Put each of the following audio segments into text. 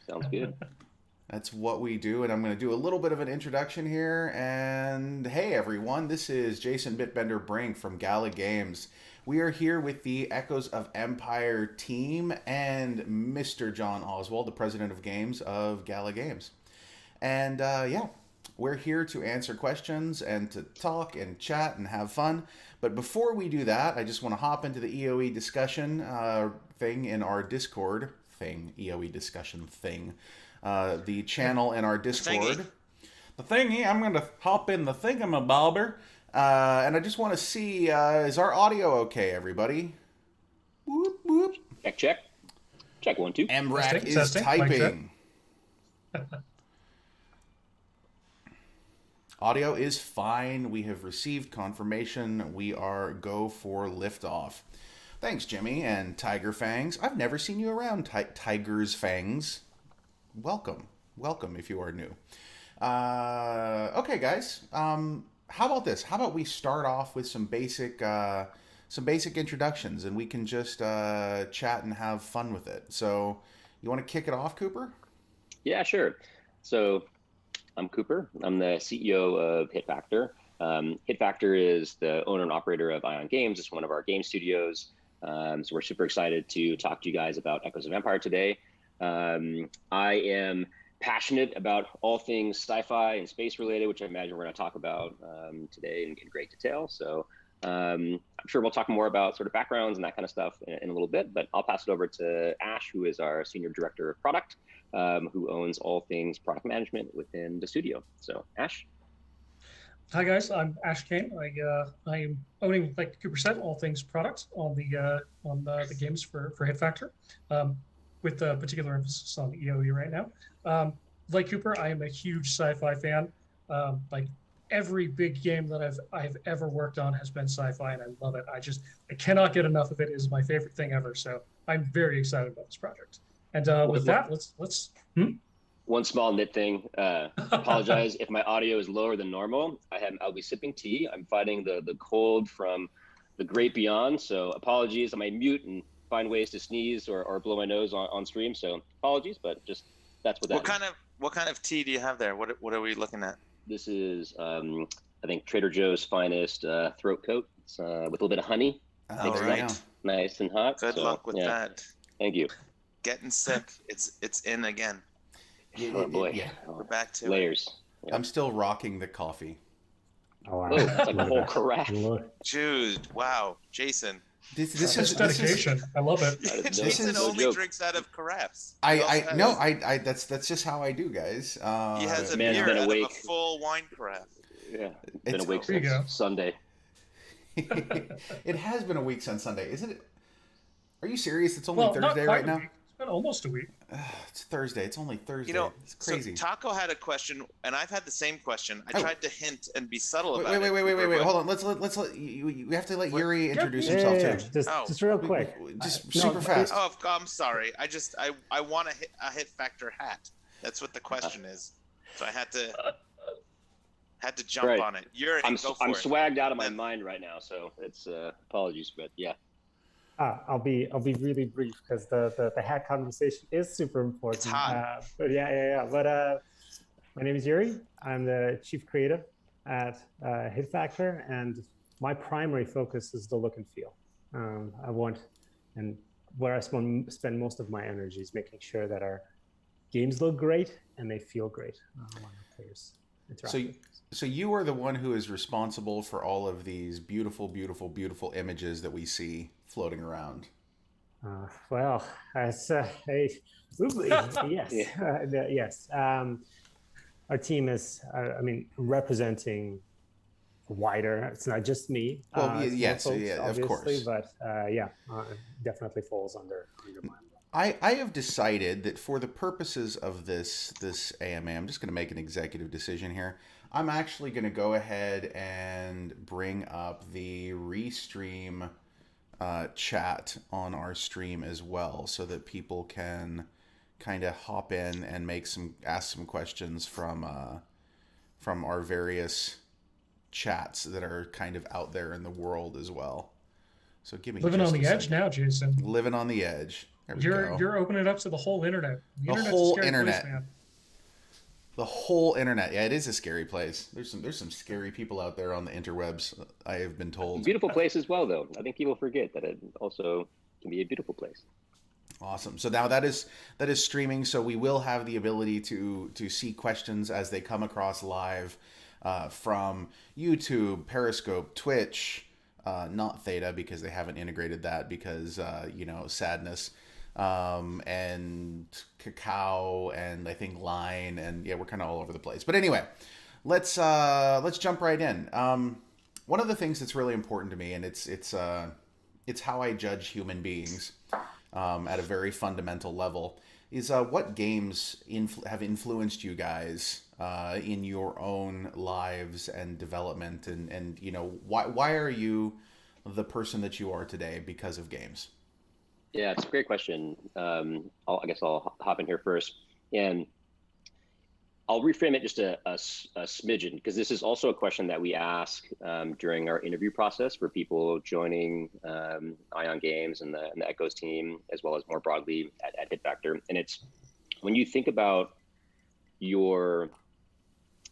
Sounds good. That's what we do, and I'm going to do a little bit of an introduction here. And hey, everyone, this is Jason Bitbender Brink from Gala Games. We are here with the Echoes of Empire team and Mr. John Oswald, the president of games of Gala Games. And yeah, we're here to answer questions and to talk and chat and have fun. But before we do that, I just want to hop into the EOE discussion thing in our Discord thing, EOE discussion thing, the channel in our Discord. The thingy, I'm going to hop in the thingamabobber. And I just want to see, is our audio okay, everybody? Whoop, whoop. Check, check. Check 1, 2. MRAC is Testing. typing. Audio is fine. We have received confirmation. We are go for liftoff. Thanks, Jimmy and Tiger Fangs. I've never seen you around, Tiger's Fangs. Welcome. Welcome if you are new. Okay, guys. How about this? How about we start off with some basic introductions, and we can just chat and have fun with it. So, you want to kick it off, Cooper? Yeah, sure. So, I'm Cooper. I'm the CEO of HitFactor. HitFactor is the owner and operator of Ion Games. It's one of our game studios. So we're super excited to talk to you guys about Echoes of Empire today. I am passionate about all things sci-fi and space related, which I imagine we're going to talk about today in great detail. So I'm sure we'll talk more about sort of backgrounds and that kind of stuff in a little bit, but I'll pass it over to Ash, who is our Senior Director of Product, who owns all things product management within the studio. So Ash. Hi guys, I'm Ash Kane. I am owning, like Cooper said, all things product on the games for HitFactor, with a particular emphasis on EOE right now. Like Cooper, I am a huge sci-fi fan. Like every big game that I've ever worked on has been sci-fi, and I love it. I cannot get enough of it. It is my favorite thing ever. So I'm very excited about this project. And with that, let's. One small nit thing. Apologize if my audio is lower than normal. I'll be sipping tea. I'm fighting the cold from the great beyond. So apologies. I might mute and find ways to sneeze or blow my nose on stream. So apologies, but just that's what that is. What kind of tea do you have there? What are we looking at? This is I think Trader Joe's finest throat coat. It's with a little bit of honey. All right. Nice and hot. Good luck with that. Thank you. Getting sick. It's in again. Oh boy. Yeah. We're back to Layers. I'm still rocking the coffee. Oh, wow. Oh, it's like a whole carafe. Jude. Wow, Jason. This This is dedication. I love it. Jason no only joke. drinks out of carafes. I that's just how it guys. He has a man's beer been out awake. of a full wine carafe. Yeah. Been awake There you go. since Sunday. It has been a week since Sunday, isn't it? Are you serious? It's only Well, not Thursday quite right a now. week. It's been almost a week. It's Thursday. It's only Thursday. It's So crazy. Taco had a question, and I've had the same question. I Oh. tried to hint and be subtle Wait, about it. wait. Hold on. Let's let you have to let Yuri introduce Yeah, himself yeah, too. yeah. Just real quick. Just No, super fast. Oh, I'm sorry. I want a hit factor hat. That's what the question is. So I had to jump Right. on it. Yuri, I'm go for I'm it. swagged out of my Then- mind right now, so it's apologies, but yeah. I'll be really brief because the hat conversation is super important. It's hot. But yeah. But my name is Yuri. I'm the chief creative at HitFactor, and my primary focus is the look and feel. I want, and where I spend most of my energy is making sure that our games look great and they feel great when the players interact. So, with them. so you are the one who is responsible for all of these beautiful, beautiful, beautiful images that we see floating around. Well, as yes, Yeah. yes. Our team is, representing wider. It's not just me. Well, it's more yes, folks, yeah, of obviously, course. But it definitely falls under my. I have decided that for the purposes of this AMA, I'm just going to make an executive decision here. I'm actually going to go ahead and bring up the restream chat on our stream as well, so that people can kind of hop in and ask some questions from our various chats that are kind of out there in the world as well. So give me Living just on the a edge second. now, Jason. Living on the edge. There we go. You're opening it up to the whole internet. The internet's whole a scary internet. place, man. The whole internet. Yeah, it is a scary place. There's some scary people out there on the interwebs, I have been told. Beautiful place as well, though. I think people forget that it also can be a beautiful place. Awesome. So now that is streaming. So we will have the ability to see questions as they come across live from YouTube, Periscope, Twitch, not Theta because they haven't integrated that because sadness. And Cacao and I think Line, and yeah, we're kind of all over the place. But anyway, let's jump right in. One of the things that's really important to me, and it's how I judge human beings at a very fundamental level, is what games have influenced you guys in your own lives and development, and why are you the person that you are today because of games? Yeah, it's a great question. I guess I'll hop in here first, and I'll reframe it just a smidgen, because this is also a question that we ask during our interview process for people joining Ion Games and the Echoes team, as well as more broadly at Hit Factor. And it's when you think about your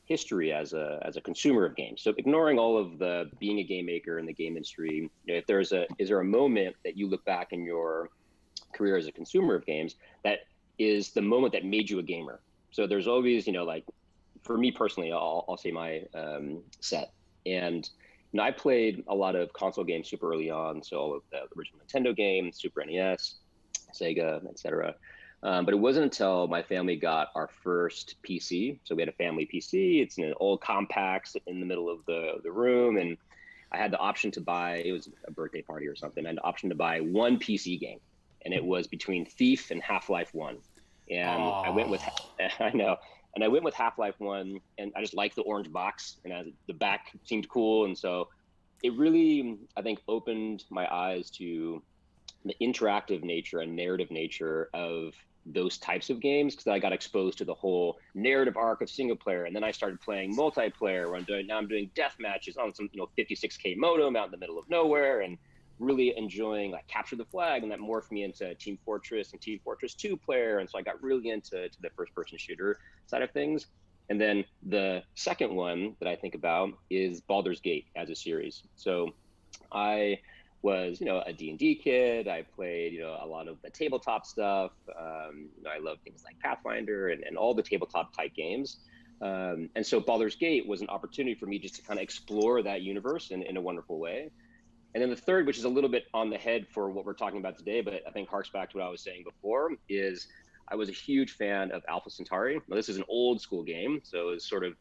history as a consumer of games. So ignoring all of the being a game maker in the game industry, if is there a moment that you look back in your career as a consumer of games that is the moment that made you a gamer? So there's always, like for me personally, I'll say my set. And I played a lot of console games super early on. So all of the original Nintendo games, Super NES, Sega, etc. But it wasn't until my family got our first PC. So we had a family PC. It's an old compact in the middle of the room. And I had the option to buy, it was a birthday party or something. I had the option to buy one PC game. And it was between Thief and Half-Life 1. And I went with, I know. And I went with Half-Life 1, and I just liked the orange box, and the back seemed cool. And so it really, I think, opened my eyes to the interactive nature and narrative nature of those types of games, because I got exposed to the whole narrative arc of single player. And then I started playing multiplayer, where I'm doing death matches on some 56K modem out in the middle of nowhere, and really enjoying like Capture the Flag, and that morphed me into Team Fortress and Team Fortress 2 player. And so I got really into the first person shooter side of things. And then the second one that I think about is Baldur's Gate as a series. So I was, a D&D kid. I played, a lot of the tabletop stuff. I love things like Pathfinder and all the tabletop type games. And so Baldur's Gate was an opportunity for me just to kind of explore that universe in a wonderful way. And then the third, which is a little bit on the head for what we're talking about today, but I think harks back to what I was saying before, is I was a huge fan of Alpha Centauri. Now, this is an old school game, so it's sort of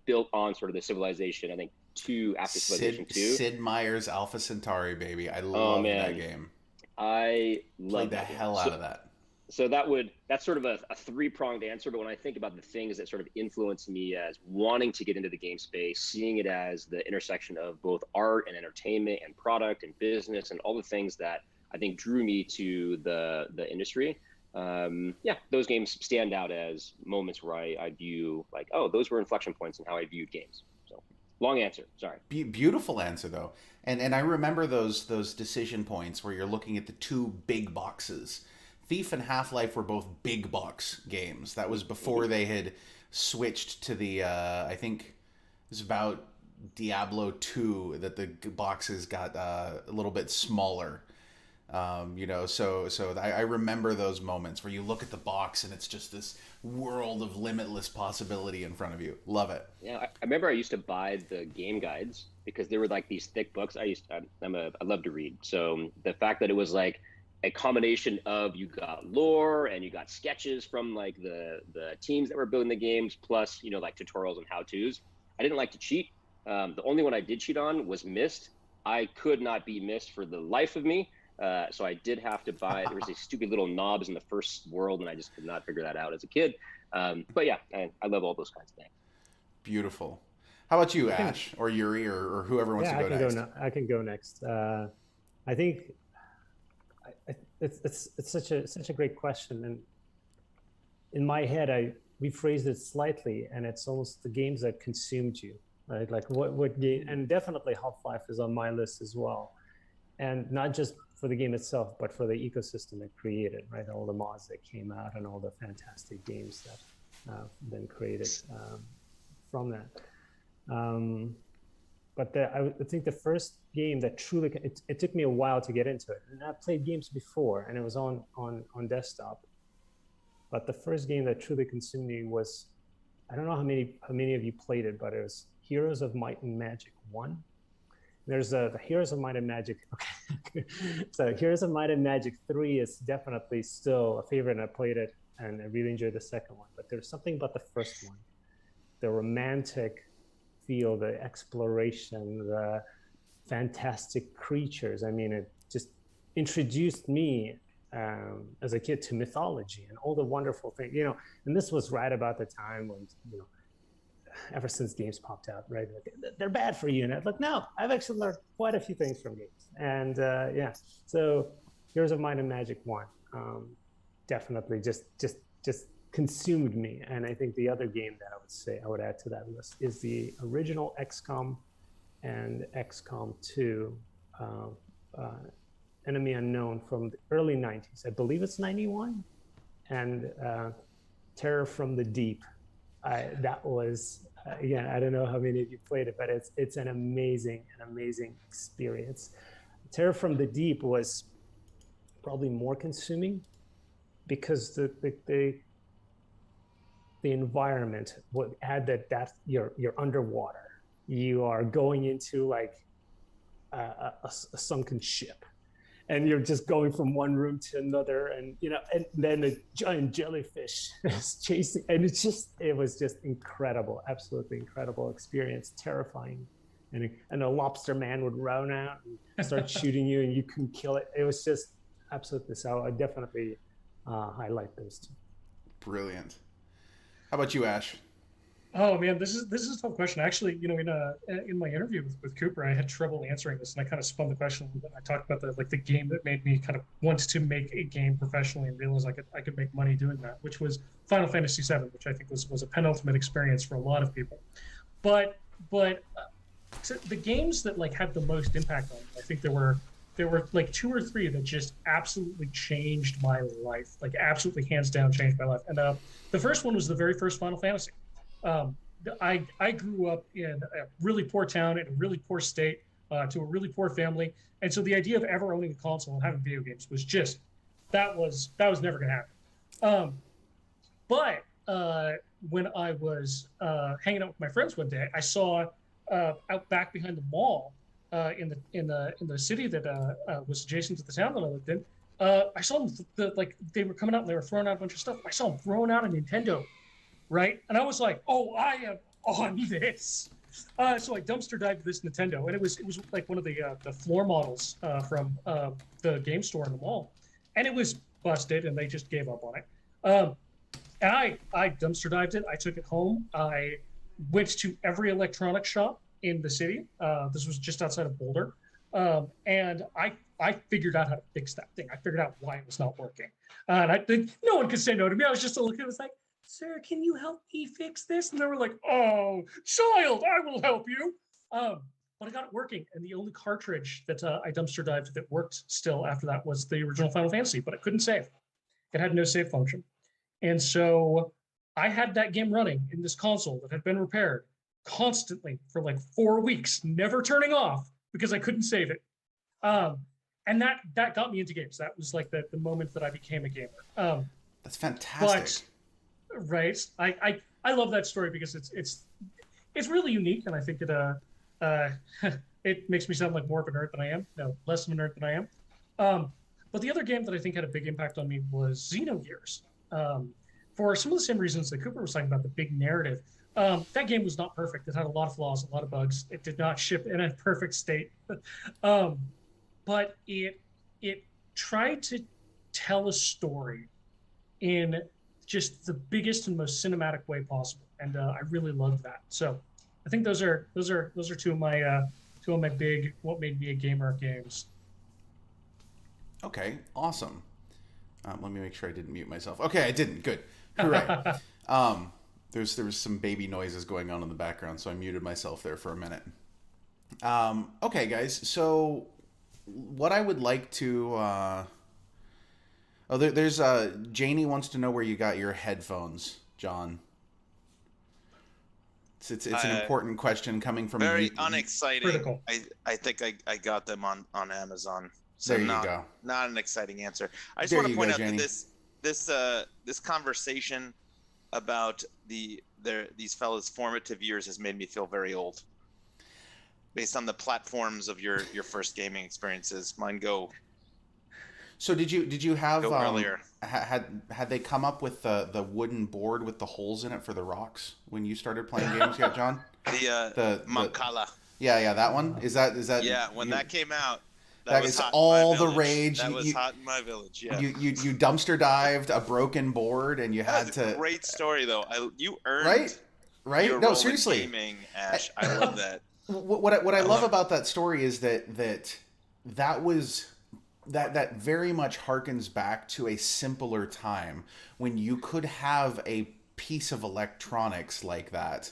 built on sort of the Civilization, I think, 2 after Civilization 2. Sid Meier's Alpha Centauri, baby. I love that game. I love the hell out of that. So that's sort of a 3-pronged answer. But when I think about the things that sort of influenced me as wanting to get into the game space, seeing it as the intersection of both art and entertainment and product and business and all the things that I think drew me to the industry, those games stand out as moments where I view like, oh, those were inflection points in how I viewed games. So long answer, sorry. Beautiful answer though. And I remember those decision points where you're looking at the 2 big boxes. Thief and Half-Life were both big box games. That was before they had switched to the, I think it was about Diablo 2 that the boxes got a little bit smaller. So I remember those moments where you look at the box and it's just this world of limitless possibility in front of you. Love it. Yeah, I remember I used to buy the game guides because they were like these thick books. I love to read. So the fact that it was like a combination of, you got lore and you got sketches from like the teams that were building the games, plus like tutorials and how-tos. I didn't like to cheat. The only one I did cheat on was Myst. I could not beat Myst for the life of me. So I did have to buy, there was these stupid little knobs in the first world, and I just could not figure that out as a kid. But yeah, I love all those kinds of things. Beautiful. How about you, Ash, or Yuri, or whoever wants to go next? I can go next. I think it's such a great question, and in my head I rephrased it slightly, and it's almost the games that consumed you, right? Like what game, and definitely Half-Life is on my list as well. and not just for the game itself, but for the ecosystem it created, right? All the mods that came out and all the fantastic games that been created from that. But I think the first game that truly, it took me a while to get into it. And I've played games before, and it was on desktop. But the first game that truly consumed me was, I don't know how many of you played it, but it was Heroes of Might and Magic 1. There's the Heroes of Might and Magic. Okay. So Heroes of Might and Magic 3 is definitely still a favorite, and I played it, and I really enjoyed the second one. But there's something about the first one, the romantic feel, the exploration, the fantastic creatures. I mean, it just introduced me as a kid to mythology and all the wonderful things, you know. And this was right about the time when, you know, ever since games popped out, right? Like, they're bad for you. And I'm like, no, I've actually learned quite a few things from games. And yeah, so Heroes of Might and Magic 1 definitely just consumed me. And I think the other game that I would add to that list is the original XCOM and XCOM 2, Enemy Unknown from the early 90s. I believe it's 91. And Terror from the Deep. That was, again, I don't know how many of you played it, but it's an amazing experience. Terror from the Deep was probably more consuming because the environment would add that you're underwater. You are going into like a sunken ship, and you're just going from one room to another, and you know, and then a giant jellyfish is chasing, and it was just incredible, absolutely incredible experience, terrifying, and a lobster man would run out and start shooting you, and you couldn't kill it. It was just absolutely, so I definitely highlight those two. Brilliant. How about you, Ash? Oh man, this is a tough question. Actually, you know, in my interview with Cooper, I had trouble answering this, and I kind of spun the question a little bit. I talked about the game that made me kind of want to make a game professionally and realize I could make money doing that, which was Final Fantasy VII, which I think was a penultimate experience for a lot of people. But so the games that like had the most impact on me, I think there were like 2 or 3 that just absolutely changed my life, like absolutely hands down changed my life. And the first one was the very first Final Fantasy. I grew up in a really poor town in a really poor state to a really poor family, and so the idea of ever owning a console and having video games was just that was never going to happen. But when I was hanging out with my friends one day, I saw out back behind the mall in the city that was adjacent to the town that I lived in. I saw them they were coming out and they were throwing out a bunch of stuff. I saw them throwing out a Nintendo. Right, and I was like, "Oh, I am on this." So I dumpster dived this Nintendo, and it was like one of the floor models from the game store in the mall, and it was busted, and they just gave up on it. And I dumpster dived it. I took it home. I went to every electronics shop in the city. This was just outside of Boulder, and I figured out how to fix that thing. I figured out why it was not working, and I think no one could say no to me. I was just looking. It was like, "Sir, can you help me fix this?" And they were like, "Oh, child, I will help you." But I got it working, and the only cartridge that I dumpster dived that worked still after that was the original Final Fantasy, but it couldn't save. It had no save function. And so I had that game running in this console that had been repaired constantly for like 4 weeks, never turning off because I couldn't save it. And that got me into games. That was like the moment that I became a gamer. That's fantastic. Right. I love that story because it's really unique, and I think it makes me sound like more of a nerd than I am. No, less of a nerd than I am. But the other game that I think had a big impact on me was Xenogears. For some of the same reasons that Cooper was talking about, the big narrative. That game was not perfect. It had a lot of flaws, a lot of bugs. It did not ship in a perfect state. But it tried to tell a story in just the biggest and most cinematic way possible, and I really loved that. So I think those are two of my big what made me a gamer games. Okay, awesome. Let me make sure I didn't mute myself. Okay, I didn't. Good. Hooray. There was some baby noises going on in the background, so I muted myself there for a minute. Okay, guys. So what I would like to. There's Janie wants to know where you got your headphones, John. It's an important question coming from very unexciting. Critical. I think I got them on Amazon. So there you go. Not an exciting answer. I just There want to you point go, out Janie. that this conversation about these fellas' formative years has made me feel very old. Based on the platforms of your first gaming experiences, mine go. So did you have earlier? Had they come up with the wooden board with the holes in it for the rocks when you started playing games yet, John? The Mancala. Yeah, that one. Is that? Yeah, when that came out, that was is hot all in my the village. rage. That was hot in my village. Yeah. You dumpster dived a broken board and you had That's to. a great story though. You earned right. your No, role seriously. in gaming, Ash. I love that. What I love about that story is that was that very much harkens back to a simpler time when you could have a piece of electronics like that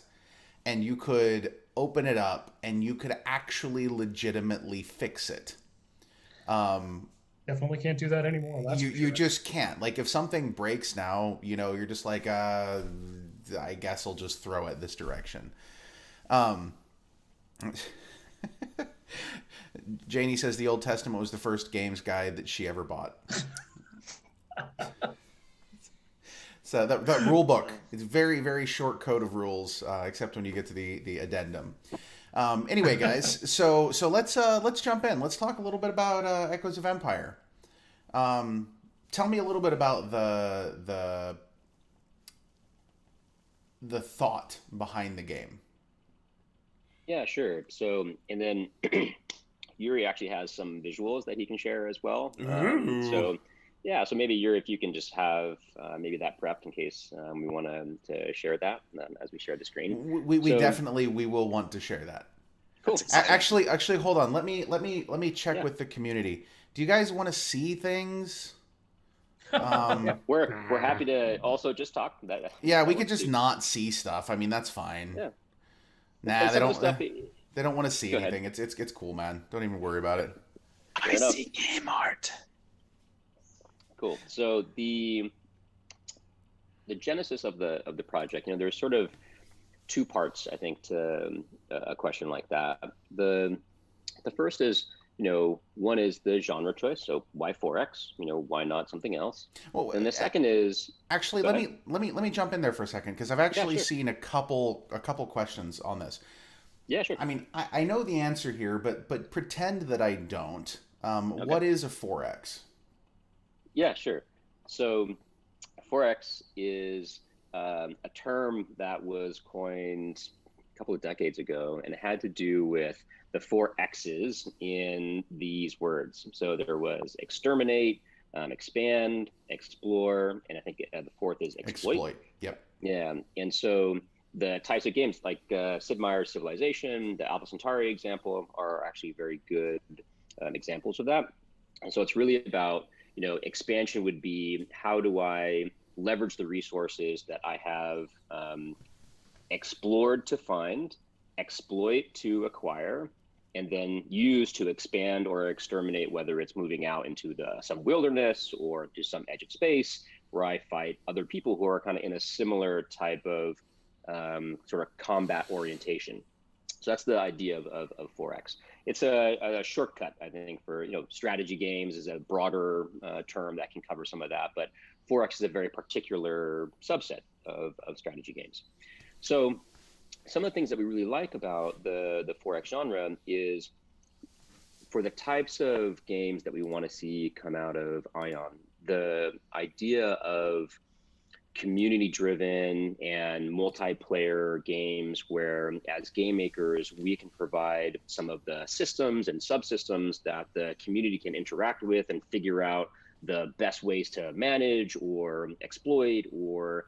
and you could open it up and you could actually legitimately fix it. Definitely can't do that anymore. That's for You sure. just can't. Like if something breaks now, you're just like I guess I'll just throw it this direction. Janie says the Old Testament was the first games guide that she ever bought. So that rule book, it's very, very short code of rules, except when you get to the addendum. Anyway, guys, so let's jump in. Let's talk a little bit about Echoes of Empire. Tell me a little bit about the thought behind the game. Yeah, sure. So, and then Yuri actually has some visuals that he can share as well. So maybe Yuri, if you can just have maybe that prepped in case we want to share that as we share the screen. We definitely will want to share that. Cool. Actually, hold on. Let me check with the community. Do you guys want to see things? We're happy to also just talk. Yeah, we could just not see stuff. I mean, that's fine. Yeah. Nah, they don't. They don't want to see Go anything. ahead. It's cool, man. Don't even worry about it. I see game art. Cool. So the genesis of the project, there's sort of two parts, I think, to a question like that. The first is, one is the genre choice. So why 4X? Why not something else? Well, and the second is actually let me jump in there for a second because I've actually seen a couple questions on this. Yeah, sure. I mean, I know the answer here, but pretend that I don't. Okay. What is a 4X? Yeah, sure. So 4X is a term that was coined a couple of decades ago, and it had to do with the 4 X's in these words. So there was exterminate, expand, explore, and I think the fourth is exploit. Yep. Yeah, and so the types of games like Sid Meier's Civilization, the Alpha Centauri example are actually very good examples of that. And so it's really about, expansion would be how do I leverage the resources that I have explored to find, exploit to acquire, and then use to expand or exterminate, whether it's moving out into some wilderness or to some edge of space where I fight other people who are kind of in a similar type of sort of combat orientation. So that's the idea of 4X. It's a shortcut, I think, for strategy games is a broader term that can cover some of that, but 4X is a very particular subset of strategy games. So some of the things that we really like about the 4X genre is for the types of games that we want to see come out of Ion, the idea of community-driven and multiplayer games where, as game makers, we can provide some of the systems and subsystems that the community can interact with and figure out the best ways to manage or exploit or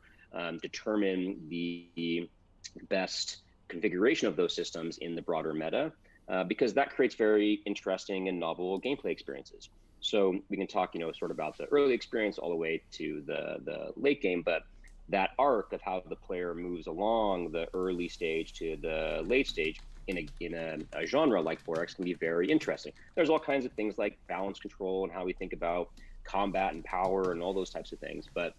determine the best configuration of those systems in the broader meta, because that creates very interesting and novel gameplay experiences. So we can talk, sort of about the early experience all the way to the late game, but that arc of how the player moves along the early stage to the late stage a genre like 4X can be very interesting. There's all kinds of things like balance control and how we think about combat and power and all those types of things. But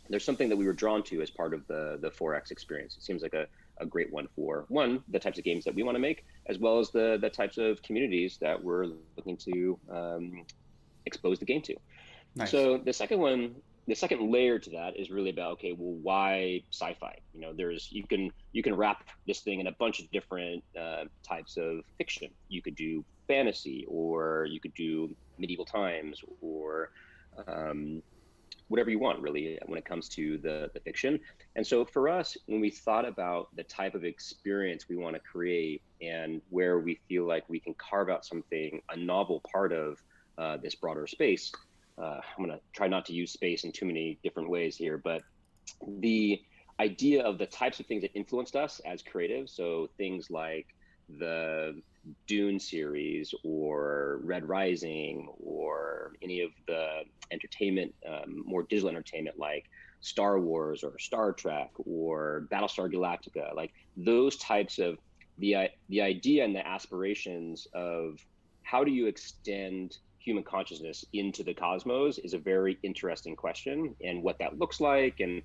there's something that we were drawn to as part of the 4X experience. It seems like a great one for the types of games that we want to make, as well as the types of communities that we're looking to expose the game to. Nice. So the second layer to that is really about, okay, well, why sci-fi? You know, you can wrap this thing in a bunch of different types of fiction. You could do fantasy, or you could do medieval times, or whatever you want, really, when it comes to the fiction. And so for us, when we thought about the type of experience we want to create and where we feel like we can carve out something, a novel part of this broader space, I'm going to try not to use space in too many different ways here, but the idea of the types of things that influenced us as creatives, so things like the Dune series or Red Rising, or any of the entertainment, more digital entertainment like Star Wars or Star Trek or Battlestar Galactica, like those types of the idea and the aspirations of how do you extend human consciousness into the cosmos is a very interesting question, and what that looks like, and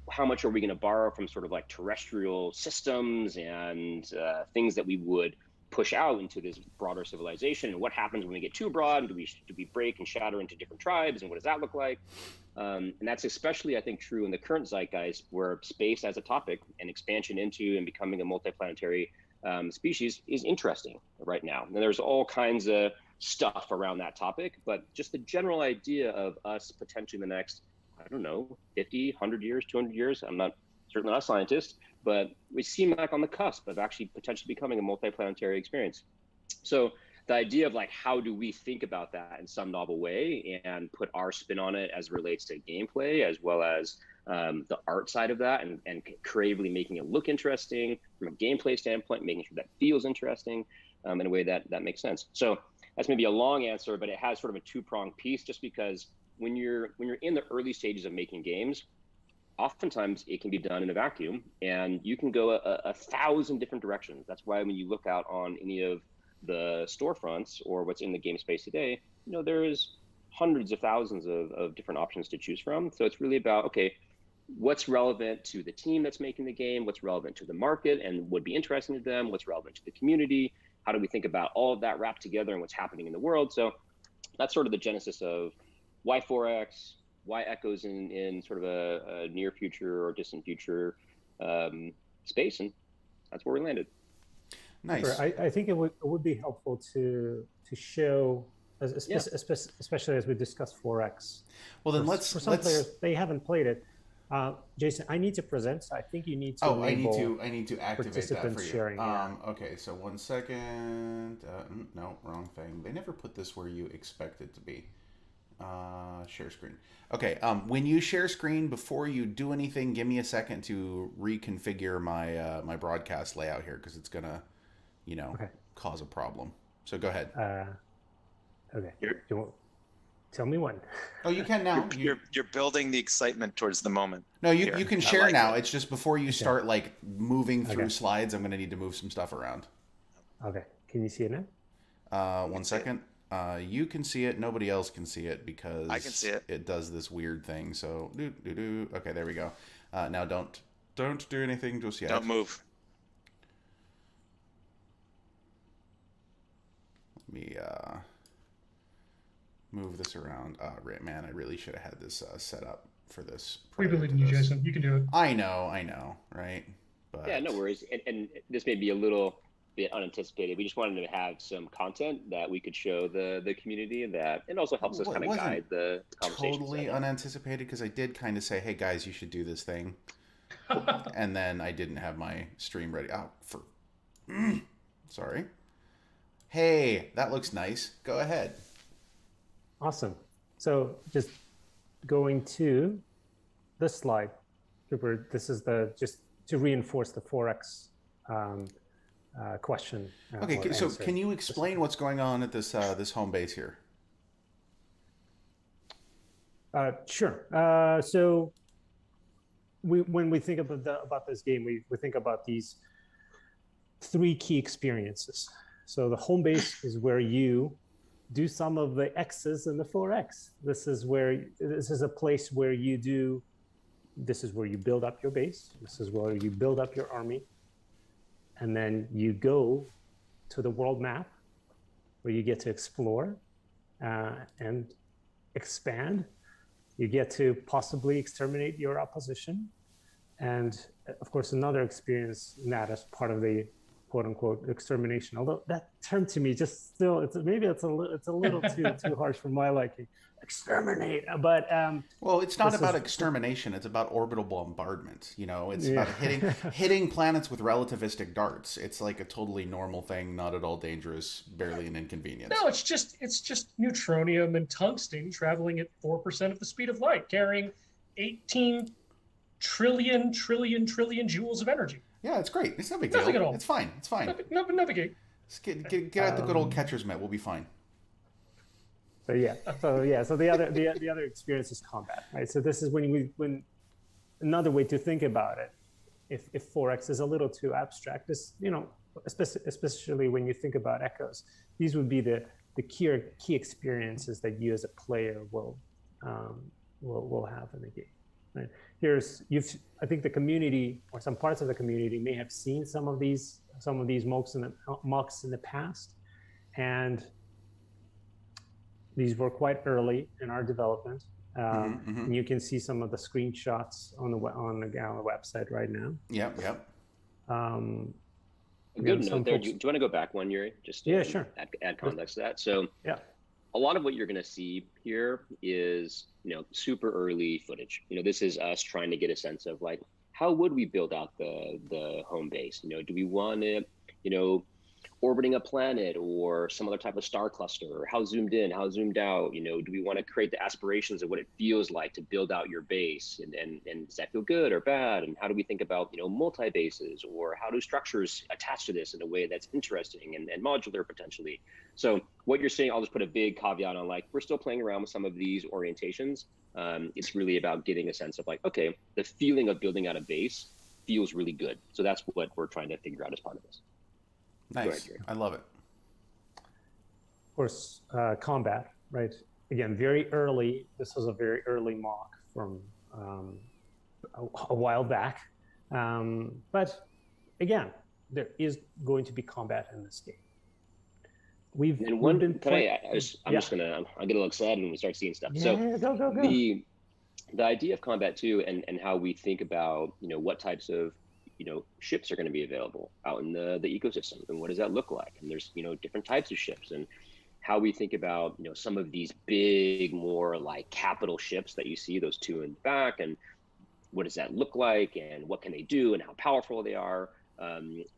how much are we going to borrow from sort of like terrestrial systems and things that we would push out into this broader civilization, and what happens when we get too broad, and do we break and shatter into different tribes, and what does that look like? And that's especially, I think, true in the current zeitgeist, where space as a topic and expansion into and becoming a multiplanetary species is interesting right now. And there's all kinds of stuff around that topic, but just the general idea of us potentially in the next, I don't know, 50, 100 years, 200 years, I'm certainly not a scientist, but we seem like on the cusp of actually potentially becoming a multiplanetary experience. So the idea of like, how do we think about that in some novel way and put our spin on it as it relates to gameplay, as well as the art side of that, and creatively making it look interesting from a gameplay standpoint, making sure that feels interesting in a way that makes sense. So that's maybe a long answer, but it has sort of a two-pronged piece, just because when you're in the early stages of making games, oftentimes it can be done in a vacuum, and you can go a 1,000 different directions. That's why when you look out on any of the storefronts or what's in the game space today, you know, there's hundreds of thousands of different options to choose from. So it's really about, okay, what's relevant to the team that's making the game, what's relevant to the market and would be interesting to them, what's relevant to the community, how do we think about all of that wrapped together and what's happening in the world. So that's sort of the genesis of why 4X, why Echoes in sort of a near future or distant future space, and that's where we landed. Nice. Sure. I think it would be helpful to show, especially as we discuss 4X. Well, then for some players, they haven't played it. Jason, I need to present, so I think you need to. Oh, I need to activate that for you. Sharing, Okay, so 1 second. No, wrong thing. They never put this where you expect it to be. Share screen. Okay. When you share screen, before you do anything, give me a second to reconfigure my my broadcast layout here, because it's gonna, cause a problem. So go ahead. Okay. Tell me when. Oh, you can now. You're building the excitement towards the moment. No, you can share now. It. It's just before you start like moving through slides, I'm gonna need to move some stuff around. Okay. Can you see it now? 1 second. You can see it. Nobody else can see it because I can see it. It does this weird thing. So Okay, there we go. Now don't do anything just yet. Don't move. Let me move this around. Man, I really should have had this set up for this. We believe in you, Jason. You can do it. I know, right? But yeah, no worries. And this may be a little bit unanticipated. We just wanted to have some content that we could show the community, and that it also helps us kind of guide the conversation. Totally unanticipated, because I did kind of say, "Hey guys, you should do this thing," and then I didn't have my stream ready. Sorry. Hey, that looks nice. Go ahead. Awesome. So just going to this slide, Cooper. This is just to reinforce the 4X. Question. Okay, so can you explain what's going on at this home base here? Sure. So when we think about this game, we think about these three key experiences. So the home base is where you do some of the X's and the 4X. This is a place where this is where you build up your base. This is where you build up your army. And then you go to the world map where you get to explore and expand. You get to possibly exterminate your opposition. And of course, another experience in that as part of the quote unquote extermination. Although that term to me just still, it's a little too harsh for my liking. Exterminate, but well, it's not about extermination. It's about orbital bombardment. You know, it's about hitting planets with relativistic darts. It's like a totally normal thing, not at all dangerous, barely an inconvenience. No, it's just neutronium and tungsten traveling at 4% of the speed of light, carrying 18 trillion joules of energy. Yeah, it's great. It's no big Nothing deal. at all. It's fine. It's fine. No big deal. Just get out the good old catcher's mitt. We'll be fine. So the other experience is combat, right? So this is when another way to think about it. If 4X is a little too abstract, this, you know, especially when you think about echoes, these would be the key experiences that you as a player will have in the game. Right? I think the community or some parts of the community may have seen some of these mocks in the past, and these were quite early in our development. And you can see some of the screenshots on the Gala website right now. Yep. A good note there. Do you want to go back one, Yuri? Just to sure. Add context to that. So a lot of what you're going to see here is, you know, super early footage. You know, this is us trying to get a sense of like, how would we build out the home base? You know, do we want it, you know, orbiting a planet or some other type of star cluster, or how zoomed in, how zoomed out? You know, do we want to create the aspirations of what it feels like to build out your base, and does that feel good or bad? And how do we think about, you know, multi-bases, or how do structures attach to this in a way that's interesting and modular potentially? So what you're saying, I'll just put a big caveat on, like, we're still playing around with some of these orientations. It's really about getting a sense of like, okay, the feeling of building out a base feels really good. So that's what we're trying to figure out as part of this. Nice. I love it. Of course, combat, right? Again, very early. This was a very early mock from a while back. But again, there is going to be combat in this game. I'll get a little excited when we start seeing stuff. Go. The idea of combat too, and how we think about, you know, what types of, you know, ships are going to be available out in the ecosystem, and what does that look like? And there's, you know, different types of ships, and how we think about, you know, some of these big, more like capital ships that you see, those two in the back, and what does that look like, and what can they do, and how powerful they are,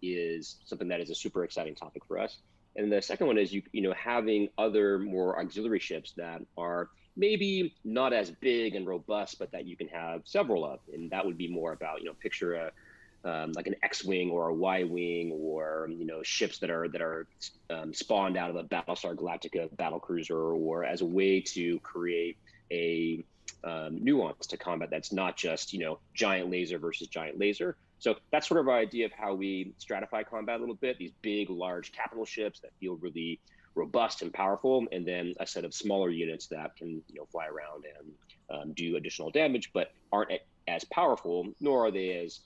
is something that is a super exciting topic for us. And the second one is, you know, having other more auxiliary ships that are maybe not as big and robust, but that you can have several of, and that would be more about, you know, picture a like an X-wing or a Y-wing, or, you know, ships that are spawned out of a Battlestar Galactica battlecruiser, or as a way to create a nuance to combat that's not just, you know, giant laser versus giant laser. So that's sort of our idea of how we stratify combat a little bit. These big, large capital ships that feel really robust and powerful, and then a set of smaller units that can, you know, fly around and do additional damage, but aren't as powerful, nor are they as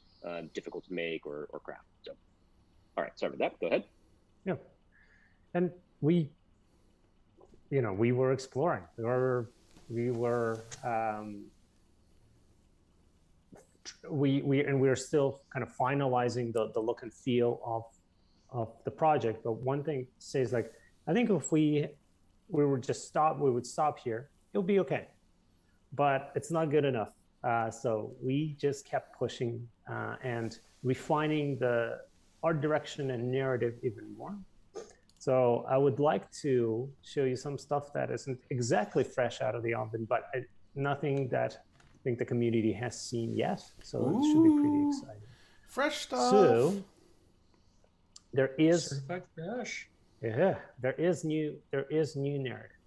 difficult to make or craft. So, all right, sorry about that. Go ahead. Yeah, and we were exploring. We're still kind of finalizing the look and feel of the project. But one thing says, like, I think if we would stop here, it'll be okay. But it's not good enough. So we just kept pushing and refining the art direction and narrative even more. So I would like to show you some stuff that isn't exactly fresh out of the oven, but nothing that I think the community has seen yet. So it should be pretty exciting. Fresh stuff. So there is certified fresh. Yeah, there is new narrative.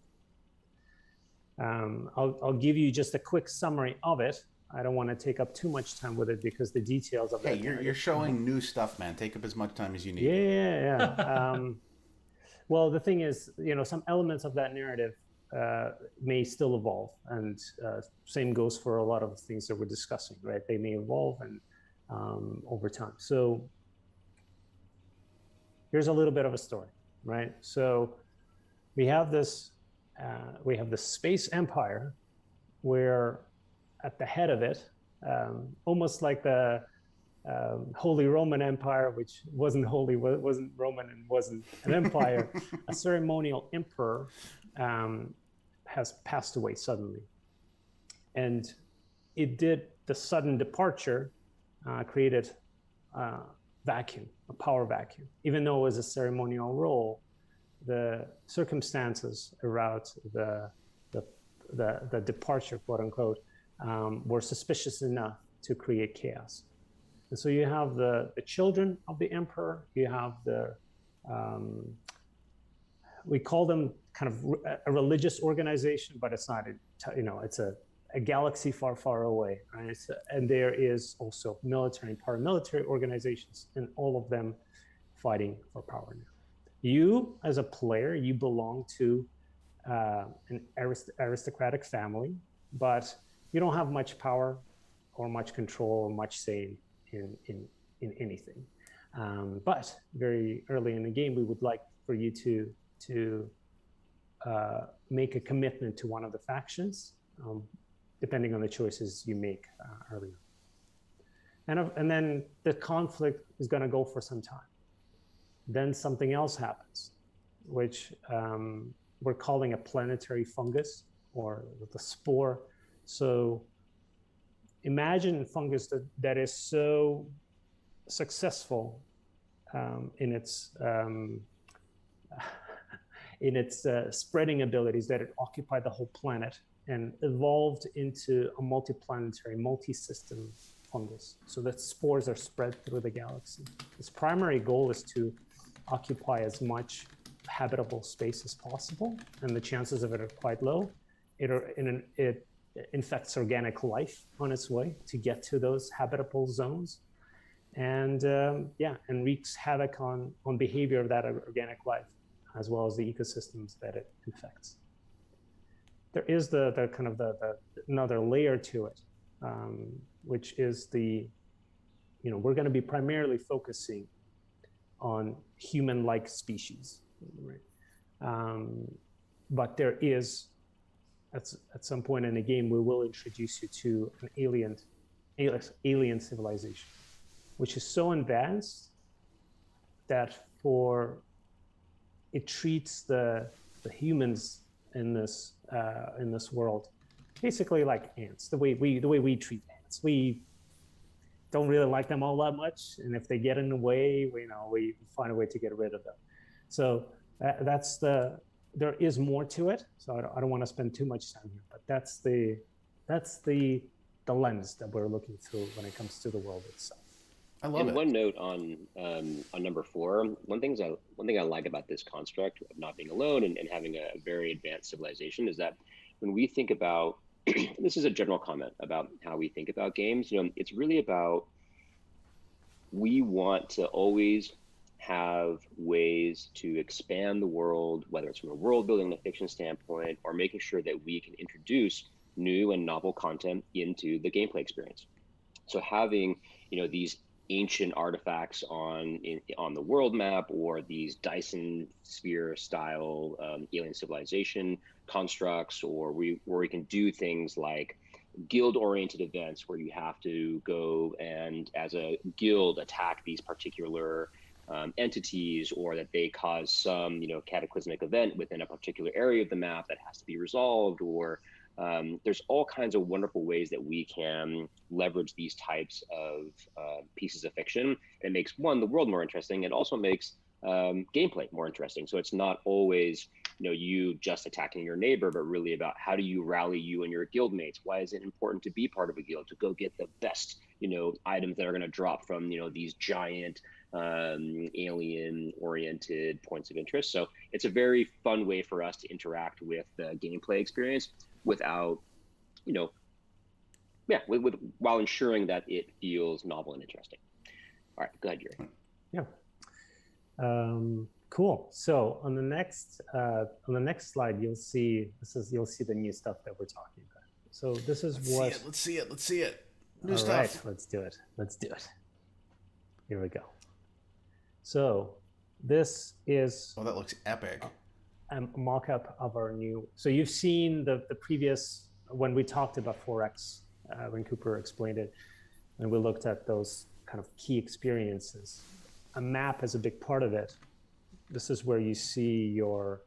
I'll give you just a quick summary of it. I don't want to take up too much time with it because the details of Hey, that. you're showing new stuff, man. Take up as much time as you need. Yeah. Well, the thing is, some elements of that narrative may still evolve, and same goes for a lot of things that we're discussing, right? They may evolve and over time. So here's a little bit of a story, right? So we have this space empire where at the head of it, almost like the Holy Roman Empire, which wasn't holy, wasn't Roman, and wasn't an empire, a ceremonial emperor has passed away suddenly. And the sudden departure created a vacuum, a power vacuum. Even though it was a ceremonial role, the circumstances around the departure, quote unquote, were suspicious enough to create chaos. And so you have the children of the emperor, you have we call them kind of a religious organization, but it's not, it's a galaxy far, far away, right? And there is also military and paramilitary organizations, and all of them fighting for power now. You, as a player, you belong to an aristocratic family, but you don't have much power or much control or much say in anything. But very early in the game, we would like for you to make a commitment to one of the factions, depending on the choices you make early on. And then the conflict is going to go for some time. Then something else happens, which we're calling a planetary fungus, or the spore. So imagine a fungus that is so successful in its spreading abilities that it occupied the whole planet and evolved into a multiplanetary, multi-system fungus. So that spores are spread through the galaxy. Its primary goal is to occupy as much habitable space as possible, and the chances of it are quite low. It infects organic life on its way to get to those habitable zones, and wreaks havoc on behavior of that organic life, as well as the ecosystems that it infects. There is the kind of the another layer to it, which is we're going to be primarily focusing on human-like species, right? But there is, at some point in the game, we will introduce you to an alien civilization, which is so advanced that it treats the humans in this world basically like ants. The way we treat ants, we don't really like them all that much, and if they get in the way, we find a way to get rid of them. So there is more to it. So I don't want to spend too much time here, but that's the lens that we're looking through when it comes to the world itself. I love it. One note on number 4. One thing I like about this construct of not being alone and having a very advanced civilization is that when we think about this is a general comment about how we think about games. It's really about, we want to always have ways to expand the world, whether it's from a world building and a fiction standpoint, or making sure that we can introduce new and novel content into the gameplay experience. So having, these ancient artifacts on the world map, or these Dyson sphere style alien civilization constructs, or where we can do things like guild oriented events where you have to go and as a guild attack these particular entities, or that they cause some cataclysmic event within a particular area of the map that has to be resolved, or there's all kinds of wonderful ways that we can leverage these types of pieces of fiction. It makes, one, the world more interesting. It also makes gameplay more interesting. So it's not always you just attacking your neighbor, but really about how do you rally you and your guild mates? Why is it important to be part of a guild, to go get the best items that are going to drop from these giant alien oriented points of interest? So it's a very fun way for us to interact with the gameplay experience without yeah, while ensuring that it feels novel and interesting. All right, go ahead, Yuri. Yeah. Cool. So on the next slide, you'll see the new stuff that we're talking about. So this is Let's see it. New All stuff. right, let's do it. Here we go. So this is that looks epic. a mock-up of our new. So you've seen the previous when we talked about 4X when Cooper explained it, and we looked at those kind of key experiences. A map is a big part of it. This is where you see your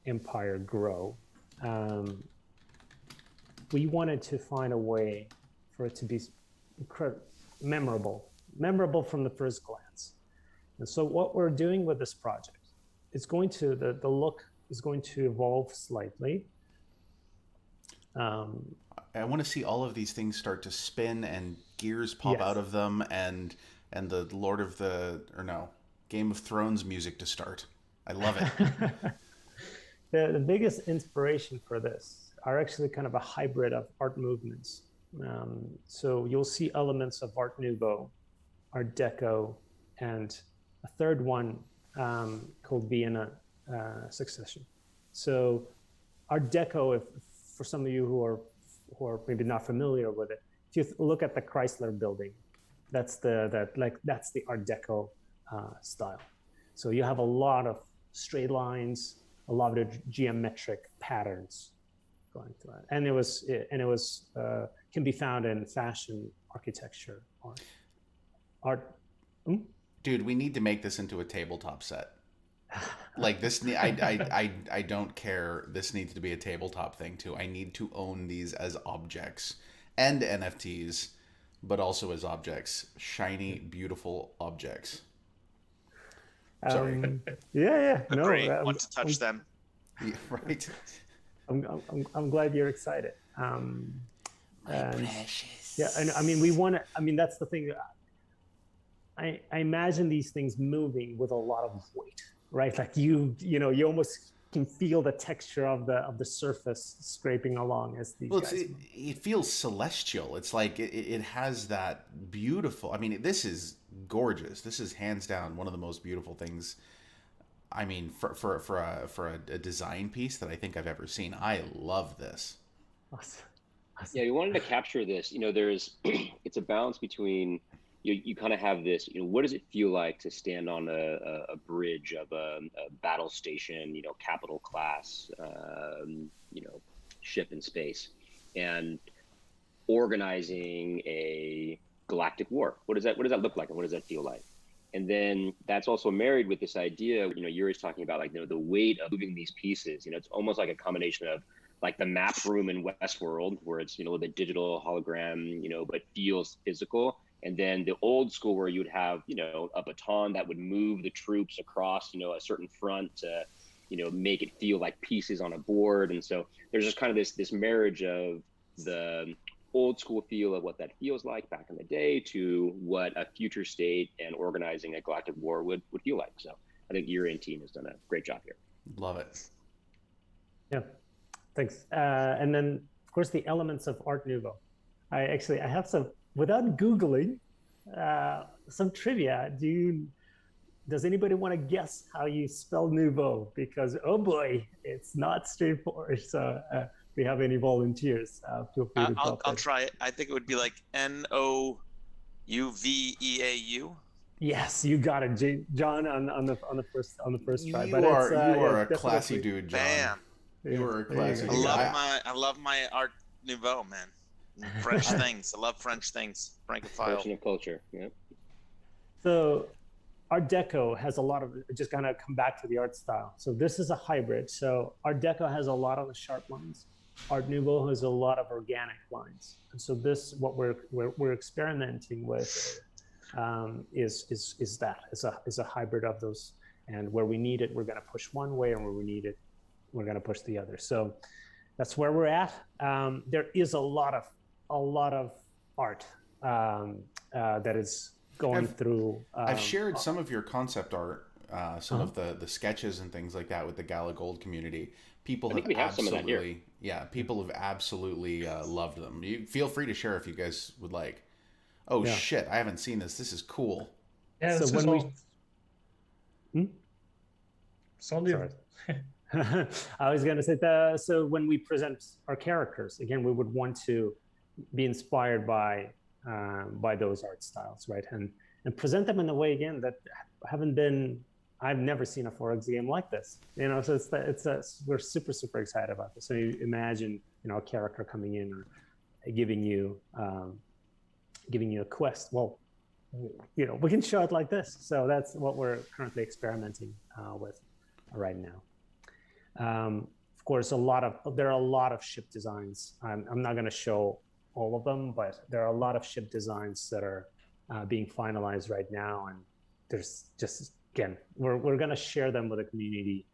empire grow. We wanted to find a way for it to be memorable from the first glance. And so what we're doing with this project, it's going to, the look is going to evolve slightly. I want to see all of these things start to spin and gears pop out of them, and the Game of Thrones music to start. I love it. The biggest inspiration for this are actually kind of a hybrid of art movements. So you'll see elements of Art Nouveau, Art Deco, and a third one called Vienna Succession. So Art Deco, if for some of you who are maybe not familiar with it, if you look at the Chrysler building, that's the Art Deco style. So you have a lot of straight lines, a lot of geometric patterns going through it, and it was can be found in fashion, architecture, art. Dude, we need to make this into a tabletop set. Like this, I don't care. This needs to be a tabletop thing too. I need to own these as objects and NFTs, but also as objects, shiny, beautiful objects. Sorry. Yeah. No, Agree. Want to touch them? Yeah, right. I'm glad you're excited. Precious. Yeah, and I mean, we want to. I mean, that's the thing. I imagine these things moving with a lot of weight, right? Like you almost can feel the texture of the surface scraping along as these guys. It feels celestial. It's like it has that beautiful. I mean, this is gorgeous. This is hands down one of the most beautiful things. I mean, for a design piece that I think I've ever seen. I love this. Awesome. Yeah, we wanted to capture this. There's it's a balance between you kind of have this. What does it feel like to stand on a bridge of a battle station? Capital class, ship in space, and organizing a galactic war. What does that look like, and what does that feel like? And then that's also married with this idea. Yuri's talking about like the weight of moving these pieces. It's almost like a combination of like the map room in Westworld, where it's the digital hologram, but feels physical, and then the old school where you would have a baton that would move the troops across a certain front to make it feel like pieces on a board. And so there's just kind of this marriage of the old school feel of what that feels like back in the day to what a future state and organizing a galactic war would feel like. So I think Yuri and team has done a great job here. Love it. Yeah. Thanks. And then, of course, the elements of Art Nouveau. I have some, without Googling, some trivia. Does anybody want to guess how you spell Nouveau? Because, oh boy, it's not straightforward. So if we have any volunteers, feel free to I'll try it. I think it would be like Nouveau. Yes, you got it, John, on the first try. You are a classy dude, John. Bam. You are a classy dude. I love my Art Nouveau, man. French things. I love French things. Francophile. Passion culture. Yep. So Art Deco has a lot of, just kind of come back to the art style. So this is a hybrid. So Art Deco has a lot of the sharp lines. Art Nouveau has a lot of organic lines. And so this, what we're experimenting with is a hybrid of those. And where we need it, we're going to push one way, and where we need it, we're going to push the other. So that's where we're at. There is a lot of art that is going through. I've shared some of your concept art some of the sketches and things like that with the Gala Gold community. People I think have we have some of that here. absolutely, yeah, people have absolutely loved them. You feel free to share if you guys would like. Oh Yeah. shit, I haven't seen this. This is cool. Yeah, So this when is we- all. Hmm? It's all new. Sorry. I was going to say so when we present our characters, again, we would want to be inspired by those art styles, right? And present them in a way, again, that I've never seen a 4X game like this, you know. So we're super excited about this. So you imagine, you know, a character coming in or giving you a quest. Well, you know, we can show it like this. So that's what we're currently experimenting with right now. Of course, there are a lot of ship designs. I'm not going to show all of them, but there are a lot of ship designs that are being finalized right now, and there's just, again, we're going to share them with the community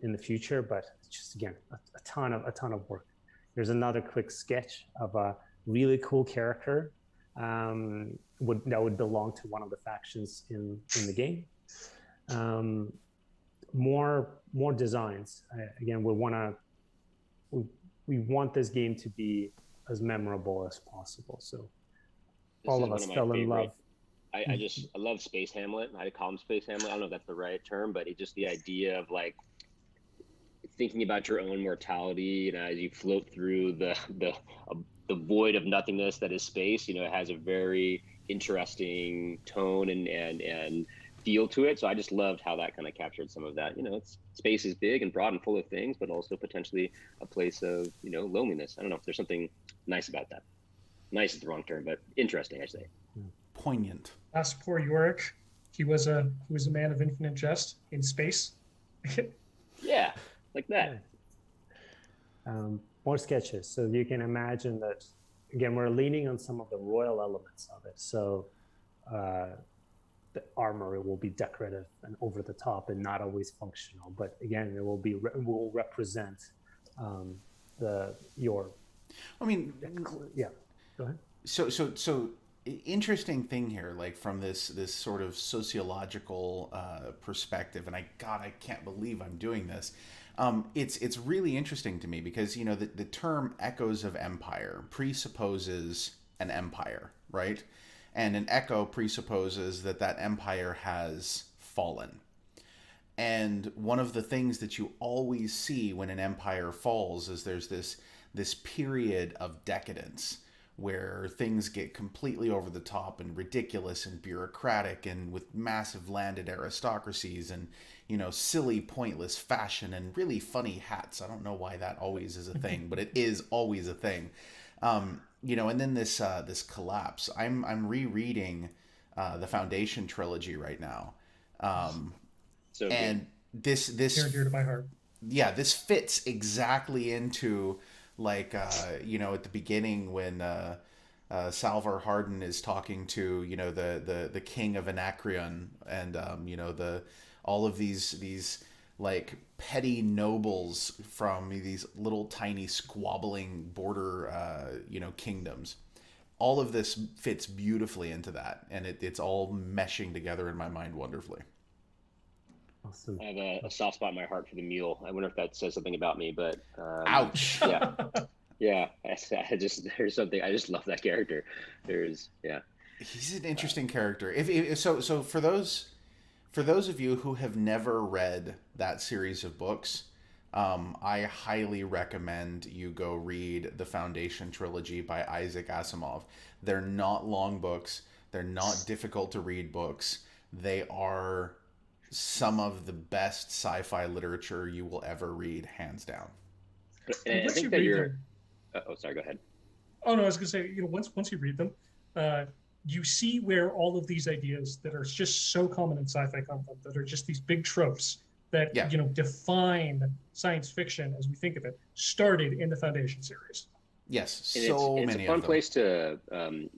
in the future. But it's just, again, a ton of work. There's another quick sketch of a really cool character that would belong to one of the factions in the game. More designs. Again, we want this game to be as memorable as possible. So all of us fell in love. I love Space Hamlet. I call him Space Hamlet. I don't know if that's the right term, but it's just the idea of like thinking about your own mortality, and as you float through the void of nothingness that is space. You know, it has a very interesting tone and feel to it. So I just loved how that kind of captured some of that. You know, space is big and broad and full of things, but also potentially a place of, you know, loneliness. I don't know if there's something nice about that. Nice is the wrong term, but interesting, I say. Poignant. Ask poor Yorick. He was a man of infinite jest in space. Yeah, like that. More sketches. So you can imagine that, again, we're leaning on some of the royal elements of it. So the armor will be decorative and over the top and not always functional. But again, it will represent your. I mean, yeah. Go ahead. So interesting thing here, like from this sort of sociological perspective, and I can't believe I'm doing this. It's really interesting to me because, you know, the term echoes of empire presupposes an empire, right? And an echo presupposes that empire has fallen. And one of the things that you always see when an empire falls is there's this period of decadence where things get completely over the top and ridiculous and bureaucratic and with massive landed aristocracies and, you know, silly, pointless fashion and really funny hats. I don't know why that always is a thing, but it is always a thing. You know, and then this collapse. I'm rereading the Foundation trilogy right now, so and this Dear to my heart. Yeah, this fits exactly into like you know, at the beginning when Salvar Hardin is talking to, you know, the king of Anacreon and you know, all of these like petty nobles from these little tiny squabbling border you know, kingdoms. All of this fits beautifully into that, and it's all meshing together in my mind wonderfully. Awesome. I have a soft spot in my heart for the mule. I wonder if that says something about me, but Ouch. Yeah. Yeah, there's something. I just love that character. He's an interesting character. So for those of you who have never read that series of books, I highly recommend you go read the Foundation trilogy by Isaac Asimov. They're not long books. They're not difficult to read books. They are some of the best sci-fi literature you will ever read, hands down. And I think that you're. Oh, sorry. Go ahead. Oh no, I was gonna say, you know, once you read them, you see where all of these ideas that are just so common in sci-fi content, that are just these big tropes that you know, define science fiction as we think of it, started in the Foundation series. Yes, and so it's many. It's a fun place to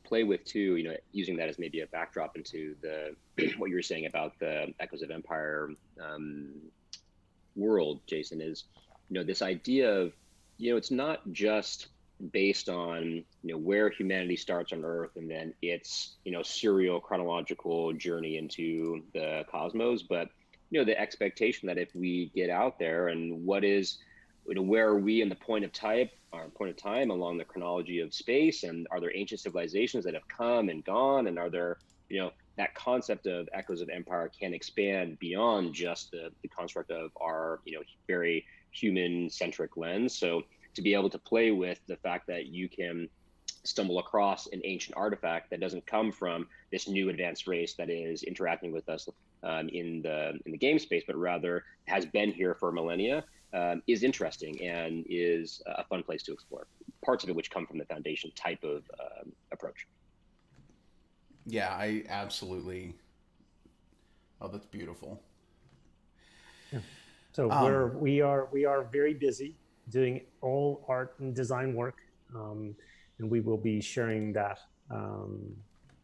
play with too. You know, using that as maybe a backdrop into the what you were saying about the Echoes of Empire world, Jason, is, you know, this idea of, you know, it's not just based on, you know, where humanity starts on Earth and then its, you know, serial chronological journey into the cosmos, but the expectation that if we get out there and where are we in the point of time along the chronology of space, and are there ancient civilizations that have come and gone, and are there, that concept of Echoes of Empire can expand beyond just the construct of our, very human-centric lens. So to be able to play with the fact that you can stumble across an ancient artifact that doesn't come from this new advanced race that is interacting with us in the game space, but rather has been here for millennia, is interesting and is a fun place to explore. Parts of it which come from the Foundation type of approach. Yeah, I absolutely. Oh, that's beautiful. Yeah. So we are very busy doing all art and design work, and we will be sharing that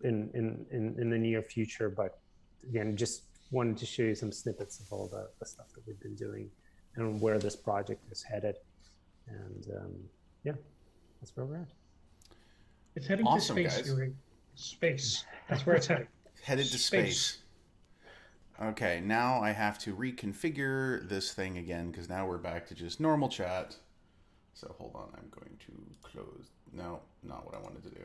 in the near future. But again, just wanted to show you some snippets of all the stuff that we've been doing and where this project is headed. And yeah, that's where we're at. It's heading Awesome, to space, guys. Yuri. Space. That's where it's heading. Headed to space. Okay, now I have to reconfigure this thing again because now we're back to just normal chat. So hold on, I'm going to close. No, not what I wanted to do.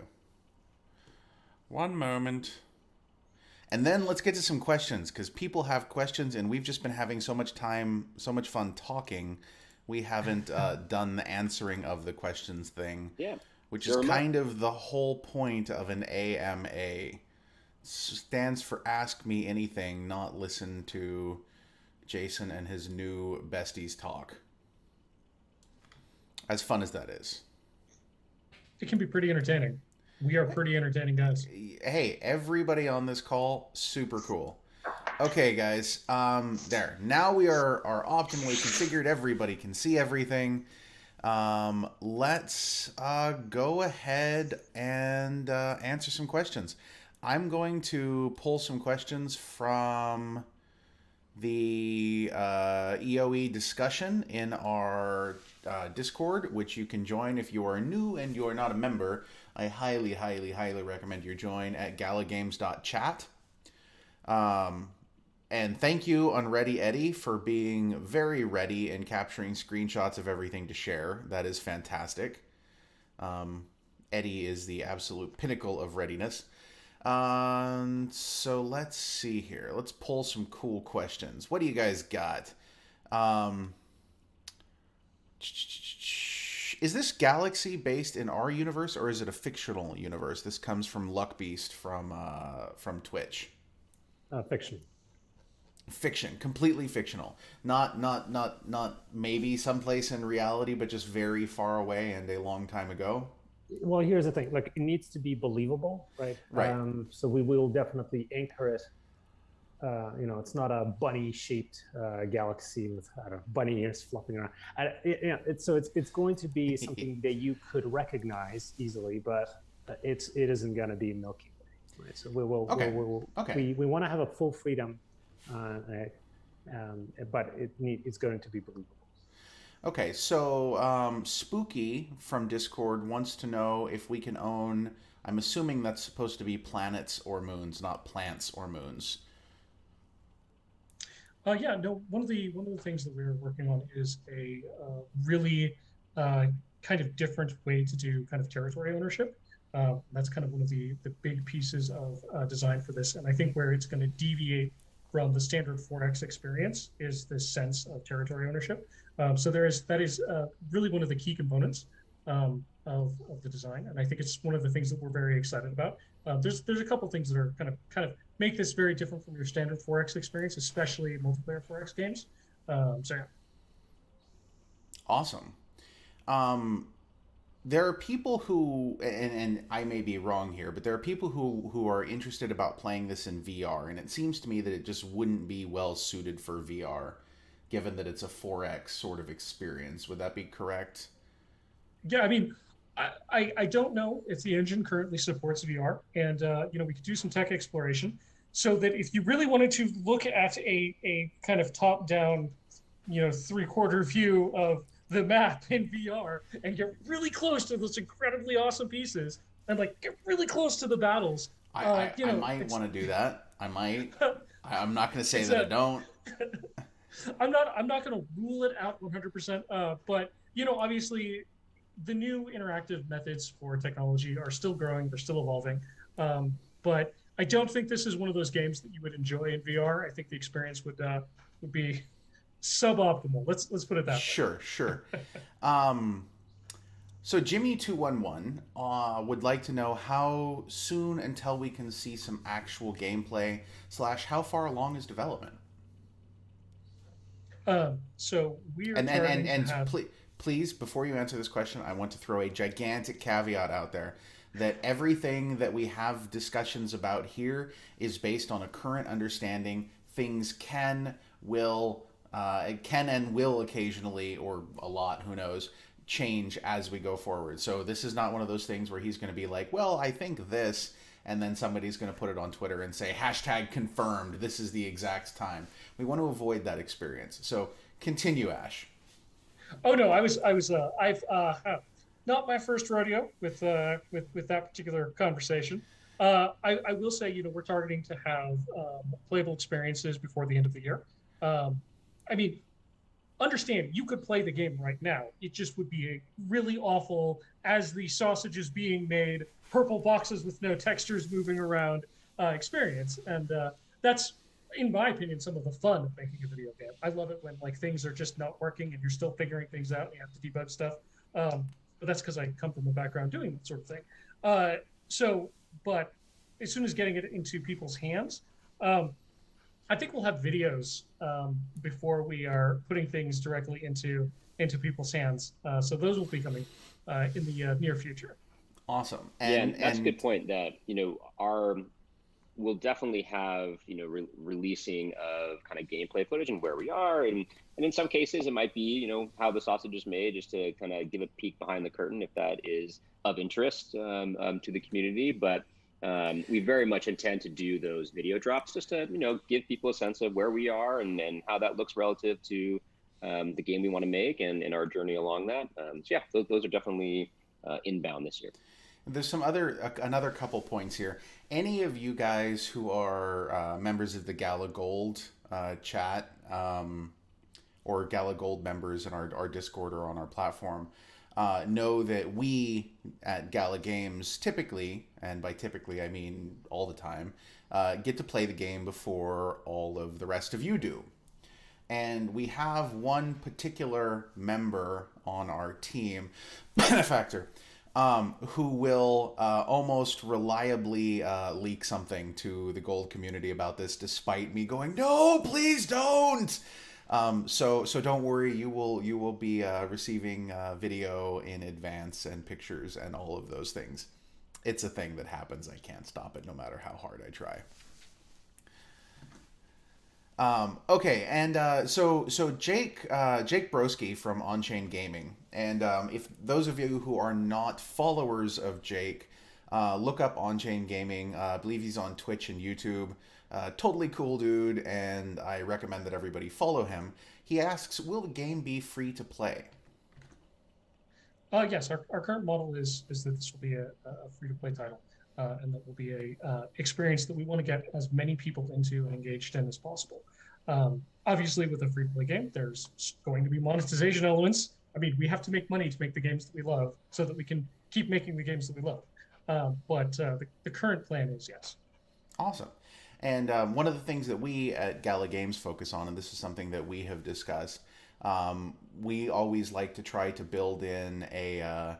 One moment. And then let's get to some questions because people have questions and we've just been having so much fun talking. We haven't done the answering of the questions thing. Yeah. Which is kind of the whole point of an AMA. Stands for Ask Me Anything, not listen to Jason and his new besties talk. As fun as that is. It can be pretty entertaining. We are pretty entertaining guys. Hey, everybody on this call, super cool. Okay, guys, there. Now we are optimally configured. Everybody can see everything. Let's go ahead and answer some questions. I'm going to pull some questions from the EOE discussion in our Discord, which you can join if you are new and you are not a member. I highly, highly, highly recommend you join at galagames.chat. And thank you, Unready Eddie, for being very ready and capturing screenshots of everything to share. That is fantastic. Eddie is the absolute pinnacle of readiness. So let's see here. Let's pull some cool questions. What do you guys got? Is this galaxy based in our universe or is it a fictional universe? This comes from Luckbeast from Twitch. Fiction. Fiction, completely fictional. Not maybe someplace in reality, but just very far away and a long time ago. Well, here's the thing. Like, it needs to be believable, right? Right. So we will definitely anchor it. It's not a bunny-shaped galaxy with bunny ears flopping around. It's going to be something that you could recognize easily, but it isn't going to be Milky Way, right? So we will. Okay. We want to have a full freedom, but it's going to be believable. Okay, so Spooky from Discord wants to know if we can own. I'm assuming that's supposed to be planets or moons, not plants or moons. Yeah, no. One of the things that we're working on is a really kind of different way to do kind of territory ownership. That's kind of one of the big pieces of design for this, and I think where it's going to deviate from the standard 4X experience is this sense of territory ownership. So that is really one of the key components of the design, and I think it's one of the things that we're very excited about. There's a couple things that are kind of make this very different from your standard 4X experience, especially multiplayer 4X games. So yeah. Awesome. There are people who, and I may be wrong here, but there are people who are interested about playing this in VR, and it seems to me that it just wouldn't be well suited for VR, given that it's a 4X sort of experience. Would that be correct? Yeah, I mean, I don't know if the engine currently supports VR, and we could do some tech exploration so that if you really wanted to look at a kind of top-down, 3/4 view of the map in VR and get really close to those incredibly awesome pieces and get really close to the battles. I might want to do that. I might. I'm not going to say that I don't. I'm not going to rule it out 100%. But obviously, the new interactive methods for technology are still growing. They're still evolving. But I don't think this is one of those games that you would enjoy in VR. I think the experience would be suboptimal. Let's put it that way. Sure. um, so Jimmy211 would like to know how soon until we can see some actual gameplay / how far along is development. So we are and please, before you answer this question, I want to throw a gigantic caveat out there that everything that we have discussions about here is based on a current understanding. Things can and will occasionally, or a lot, who knows, change as we go forward. So this is not one of those things where he's going to be like, well, I think this, and then somebody's going to put it on Twitter and say, #confirmed, this is the exact time. We want to avoid that experience. So continue, Ash. Oh no, I've not my first rodeo with that particular conversation. I will say, we're targeting to have playable experiences before the end of the year. I mean, understand, you could play the game right now. It just would be a really awful, as the sausage is being made, purple boxes with no textures moving around experience. And that's, in my opinion, some of the fun of making a video game. I love it when things are just not working and you're still figuring things out and you have to debug stuff. But that's because I come from the background doing that sort of thing. But as soon as getting it into people's hands, I think we'll have videos before we are putting things directly into people's hands. So those will be coming in the near future. Awesome. And that's a good point. That we'll definitely have releasing of kind of gameplay footage and where we are, and in some cases it might be how the sausage is made, just to kind of give a peek behind the curtain if that is of interest to the community. But we very much intend to do those video drops just to give people a sense of where we are and how that looks relative to the game we want to make and our journey along that. Those are definitely inbound this year. There's another couple points here. Any of you guys who are members of the Gala Gold chat or Gala Gold members in our Discord or on our platform know that we at Gala Games typically, and by typically I mean all the time, get to play the game before all of the rest of you do. And we have one particular member on our team, Benefactor, who will almost reliably leak something to the gold community about this, despite me going, no, please don't. So don't worry, you will be receiving video in advance and pictures and all of those things. It's a thing that happens. I can't stop it no matter how hard I try. Okay, and so Jake Broski from On-Chain Gaming, and if those of you who are not followers of Jake, look up On-Chain Gaming. I believe he's on Twitch and YouTube. Totally cool dude, and I recommend that everybody follow him. He asks, will the game be free to play? Yes, our current model is that this will be a free-to-play title, and that will be a experience that we want to get as many people into and engaged in as possible. Obviously, with a free-to-play game, there's going to be monetization elements. I mean, we have to make money to make the games that we love so that we can keep making the games that we love. But the current plan is yes. Awesome. And one of the things that we at Gala Games focus on, and this is something that we have discussed, we always like to try to build in a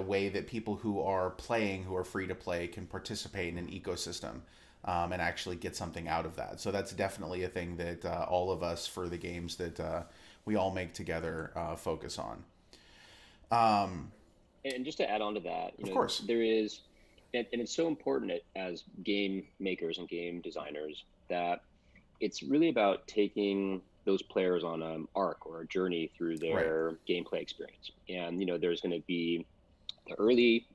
way that people who are playing, who are free to play, can participate in an ecosystem and actually get something out of that. So that's definitely a thing that all of us, for the games that we all make together, focus on. And just to add on to that, of course, there is, and it's so important as game makers and game designers that it's really about taking those players on an arc or a journey through their gameplay experience. And there's going to be the early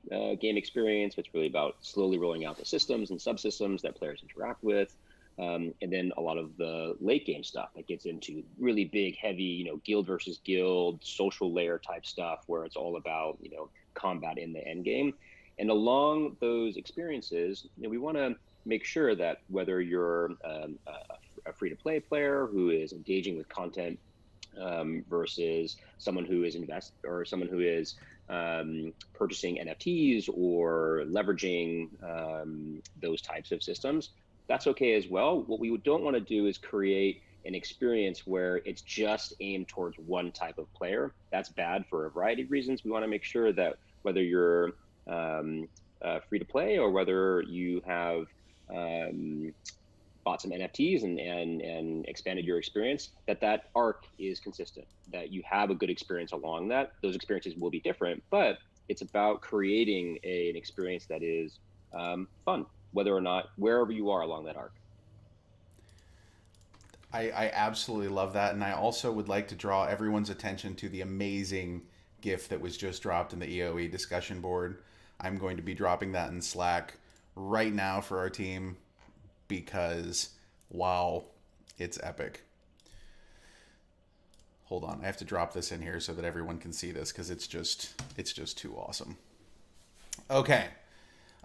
game experience, which is really about slowly rolling out the systems and subsystems that players interact with. And then a lot of the late game stuff that gets into really big, heavy, guild versus guild, social layer type stuff, where it's all about, combat in the end game. And along those experiences, we want to make sure that whether you're a free-to-play player who is engaging with content versus someone who is someone who is purchasing NFTs or leveraging those types of systems. That's okay as well. What we don't want to do is create an experience where it's just aimed towards one type of player. That's bad for a variety of reasons. We want to make sure that whether you're free to play or whether you have bought some NFTs and expanded your experience, that arc is consistent, that you have a good experience along that. Those experiences will be different, but it's about creating an experience that is fun, whether or not, wherever you are along that arc. I absolutely love that. And I also would like to draw everyone's attention to the amazing GIF that was just dropped in the EOE discussion board. I'm going to be dropping that in Slack right now for our team because, wow, it's epic. Hold on, I have to drop this in here so that everyone can see this because it's just too awesome. Okay,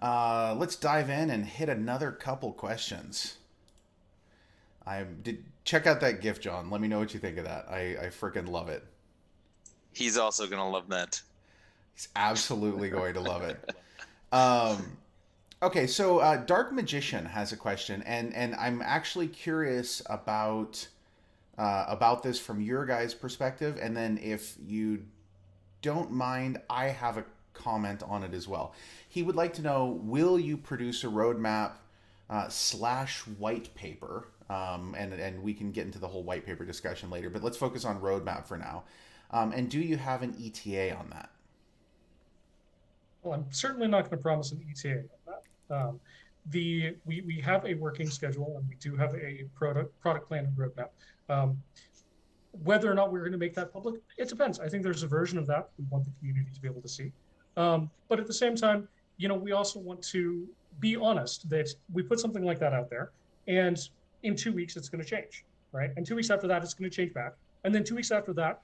let's dive in and hit another couple questions. Check out that GIF, John. Let me know what you think of that. I freaking love it. He's also gonna love that. He's absolutely going to love it. Okay, so Dark Magician has a question, and I'm actually curious about this from your guys' perspective, and then if you don't mind, I have a comment on it as well. He would like to know, will you produce a roadmap / white paper? And we can get into the whole white paper discussion later, but let's focus on roadmap for now. And do you have an ETA on that? Well, I'm certainly not going to promise an ETA on that. We have a working schedule, and we do have a product plan and roadmap. Whether or not we're going to make that public, it depends. I think there's a version of that we want the community to be able to see. But at the same time, we also want to be honest that we put something like that out there, and in 2 weeks it's going to change, right? And 2 weeks after that, it's going to change back. And then 2 weeks after that,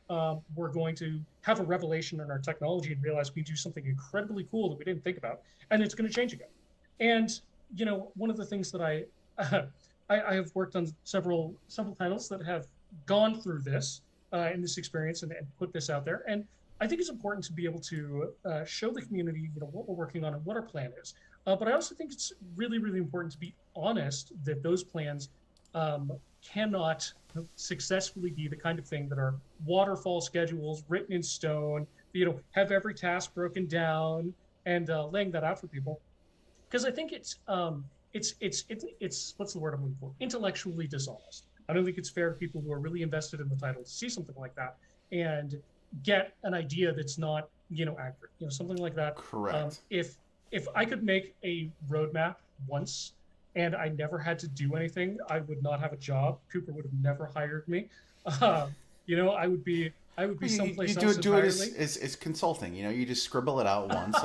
we're going to have a revelation in our technology and realize we do something incredibly cool that we didn't think about, and it's going to change again. And one of the things that I have worked on several titles that have gone through this in this experience and put this out there. And I think it's important to be able to show the community, what we're working on and what our plan is. But I also think it's really, really important to be honest that those plans cannot successfully be the kind of thing that are waterfall schedules written in stone, have every task broken down and laying that out for people. Because I think it's what's the word I'm looking for? Intellectually dishonest. I don't think it's fair to people who are really invested in the title to see something like that and get an idea that's not, accurate. Something like that. Correct. If I could make a roadmap once and I never had to do anything, I would not have a job. Cooper would have never hired me. I would be someplace else do entirely. it as consulting. You just scribble it out once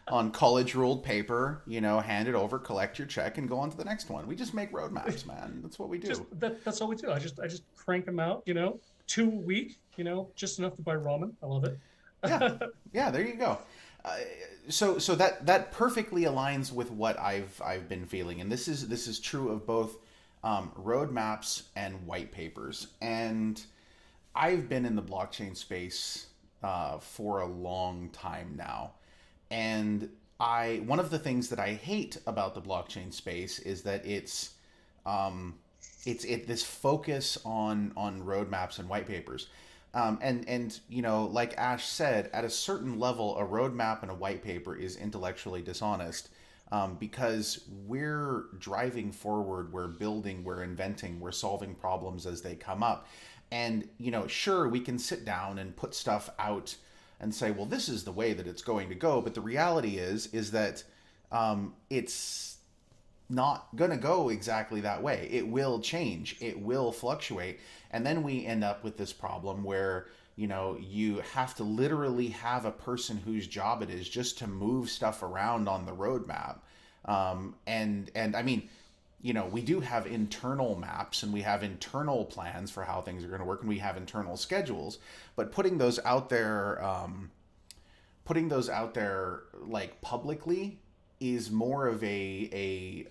on college ruled paper. Hand it over, collect your check, and go on to the next one. We just make roadmaps, man. That's what we do. That's all we do. I just crank them out. 2 a week. Just enough to buy ramen. I love it. Yeah. There you go. So that perfectly aligns with what I've been feeling, and this is true of both roadmaps and white papers. And I've been in the blockchain space for a long time now, and one of the things that I hate about the blockchain space is that it's this focus on roadmaps and white papers. And like Ash said, at a certain level, a roadmap and a white paper is intellectually dishonest because we're driving forward, we're building, we're inventing, we're solving problems as they come up. And, sure, we can sit down and put stuff out and say, well, this is the way that it's going to go. But the reality is that it's not going to go exactly that way. It will change. It will fluctuate. And then we end up with this problem where, you have to literally have a person whose job it is just to move stuff around on the roadmap. And I mean, we do have internal maps and we have internal plans for how things are going to work, and we have internal schedules, but putting those out there like publicly is more of a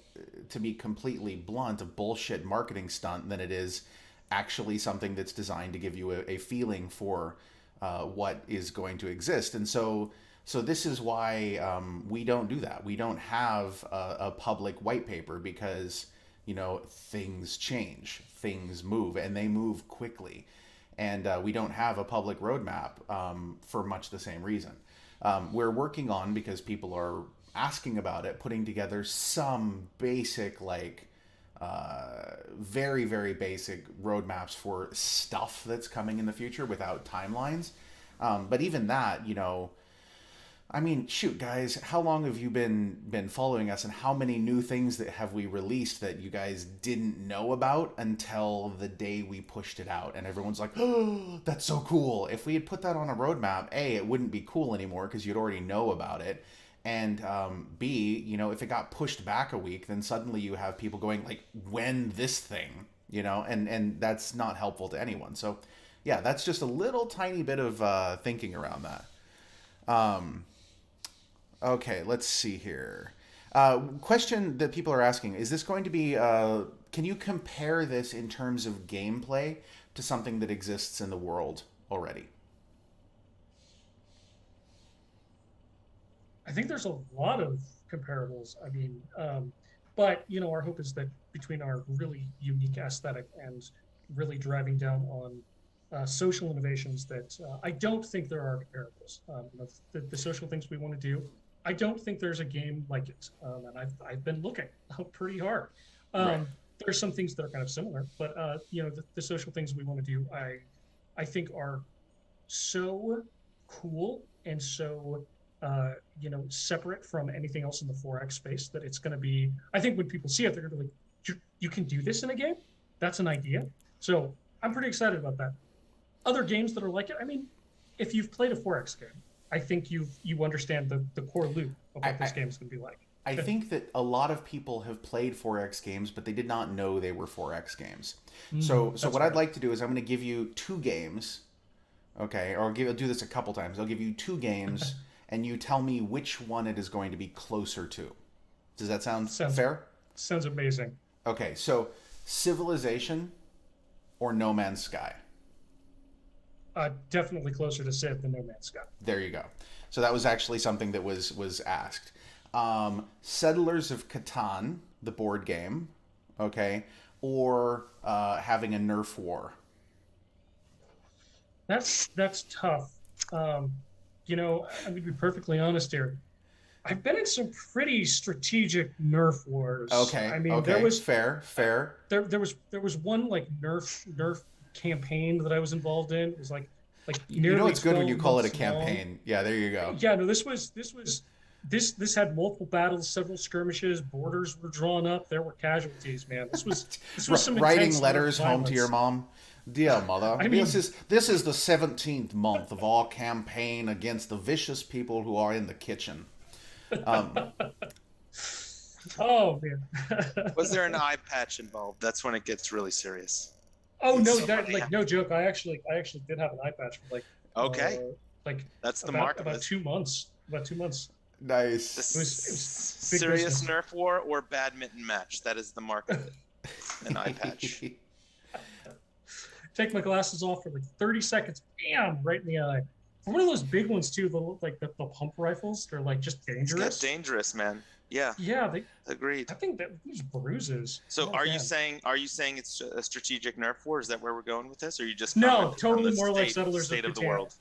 to be completely blunt, a bullshit marketing stunt than it is actually something that's designed to give you a feeling for what is going to exist. And so this is why we don't do that. We don't have a public white paper because, you know, things change, things move, and they move quickly. And we don't have a public roadmap for much the same reason. We're working on, because people are asking about it, putting together some basic, like, very, very basic roadmaps for stuff that's coming in the future without timelines. But even that, you know, I mean, shoot, guys, how long have you been following us, and how many new things that have we released that you guys didn't know about until the day we pushed it out? And everyone's like, oh, that's so cool. If we had put that on a roadmap, A, it wouldn't be cool anymore because you'd already know about it. And B, you know, if it got pushed back a week, then suddenly you have people going like, when this thing, you know, and that's not helpful to anyone. So yeah, that's just a little tiny bit of thinking around that. Okay, let's see here. Question that people are asking, is this going to be, can you compare this in terms of gameplay to something that exists in the world already? I think there's a lot of comparables. I mean, but you know, our hope is that between our really unique aesthetic and really driving down on social innovations, that I don't think there are comparables. You know, the social things we want to do, I don't think there's a game like it, and I've been looking pretty hard. Right. There's some things that are kind of similar, but you know, the social things we want to do, I think are so cool and so you know, separate from anything else in the 4X space that it's going to be. I think when people see it, they're going to be like, you can do this in a game? That's an idea. So I'm pretty excited about that. Other games that are like it, I mean, if you've played a 4X game, I think you understand the core loop of what this game is going to be like. I think that a lot of people have played 4X games, but they did not know they were 4X games. So what I'd like to do is I'm going to give you 2 games, okay? Or I'll do this a couple times. I'll give you 2 games, and you tell me which one it is going to be closer to. Does that sound fair? Sounds amazing. Okay, so Civilization or No Man's Sky? Definitely closer to Civ than No Man's Sky. There you go. So that was actually something that was asked. Settlers of Catan, the board game, okay, or having a Nerf war? That's tough. You know, I'm going to be perfectly honest here. I've been in some pretty strategic Nerf wars. Okay. I mean, okay. there was fair. There was one like Nerf campaign that I was involved in. It was like you know it's good when you call it a long. campaign. Yeah, there you go. Yeah, no, this had multiple battles, several skirmishes, borders were drawn up, there were casualties, man. This was some writing letters home to your mom. Dear mother, I mean, this is the 17th month of our campaign against the vicious people who are in the kitchen. Oh man. Was there an eye patch involved? That's when it gets really serious. Oh no, that like no joke. I actually did have an eye patch for like that's the about 2 months. About 2 months. Nice. It was serious business. Nerf war or badminton match. That is the mark of it. An eye patch. Take my glasses off for like 30 seconds. Bam! Right in the eye. For one of those big ones too, the pump rifles, they're like just dangerous. It's dangerous, man. Yeah. Yeah, they agreed. I think that these bruises. So are you saying it's a strategic Nerf war? Is that where we're going with this? Or are you just no, totally more like Settlers state of the world?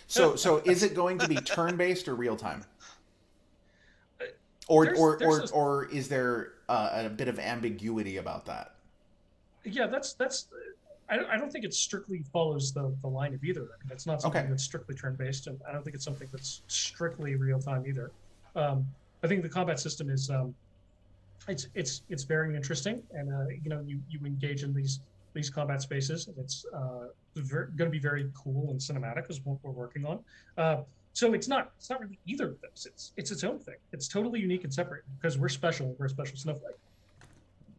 So is it going to be turn-based or real-time? Or is there a bit of ambiguity about that? Yeah, that's. I don't think it strictly follows the line of either. I mean, it's not something that's strictly turn-based, and I don't think it's something that's strictly real-time either. I think the combat system is it's very interesting, and you know, you engage in these combat spaces, and it's going to be very cool and cinematic is what we're working on. So it's not really either of those. It's its own thing. It's totally unique and separate because we're special. We're a special snowflake.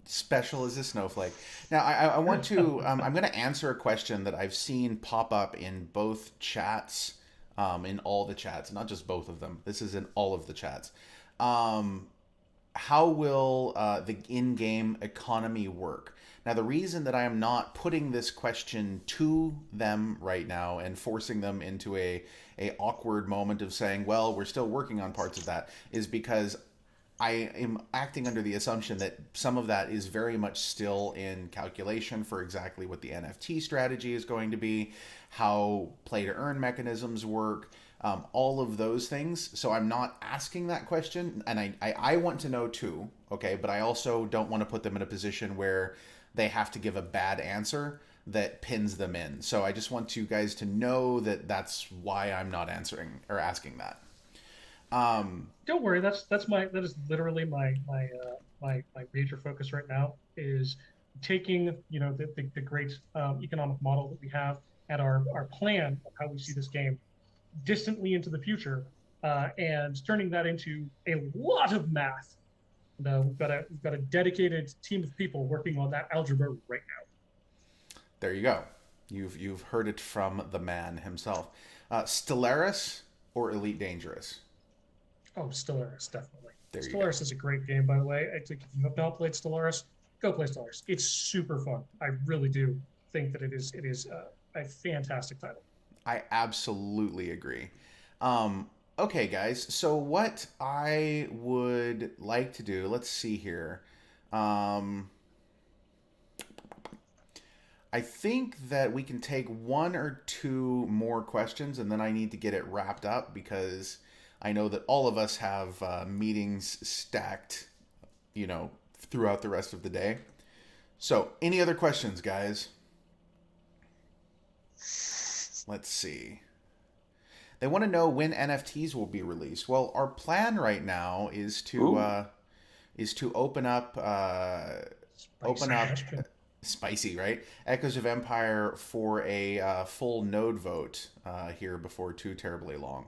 Special as a snowflake. Now, I want to. I'm going to answer a question that I've seen pop up in both chats, in all the chats, not just both of them. This is in all of the chats. how will the in-game economy work? Now, the reason that I am not putting this question to them right now and forcing them into a awkward moment of saying, well, we're still working on parts of that, is because I am acting under the assumption that some of that is very much still in calculation for exactly what the NFT strategy is going to be, how play to earn mechanisms work, all of those things. So I'm not asking that question, and I want to know too, okay, but I also don't want to put them in a position where they have to give a bad answer that pins them in. So I just want you guys to know that that's why I'm not answering or asking that. Don't worry, that is literally my major focus right now is taking the great economic model that we have and our plan of how we see this game distantly into the future, and turning that into a lot of math. We've got a dedicated team of people working on that algebra right now. There you go. You've heard it from the man himself. Stellaris or Elite Dangerous? Oh, Stellaris, definitely. There you Stellaris is a great game, by the way. I think if you have not played Stellaris, go play Stellaris. It's super fun. I really do think that it is a fantastic title. I absolutely agree. Okay, guys. So what I would like to do, let's see here. I think that we can take one or two more questions, and then I need to get it wrapped up because I know that all of us have meetings stacked, throughout the rest of the day. So, any other questions, guys? Let's see. They want to know when NFTs will be released. Well, our plan right now is to open up spicy, right? Echoes of Empire for a full node vote here before too terribly long.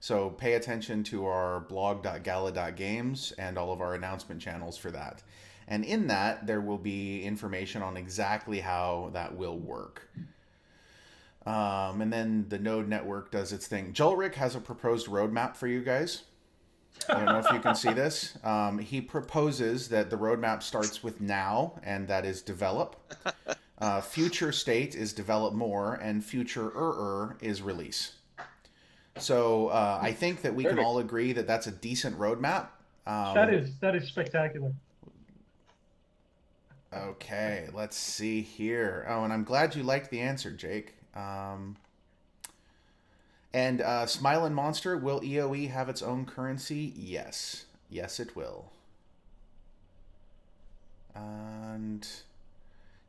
So pay attention to our blog.gala.games and all of our announcement channels for that. And in that, there will be information on exactly how that will work. And then the node network does its thing. Julric has a proposed roadmap for you guys. I don't know if you can see this. He proposes that the roadmap starts with now, and that is develop. Future state is develop more, and future is release. So I think that we can all agree that that's a decent roadmap. That is spectacular. Okay, let's see here. Oh, and I'm glad you liked the answer, Jake. And Smilin' Monster, will EOE have its own currency? Yes. Yes, it will. And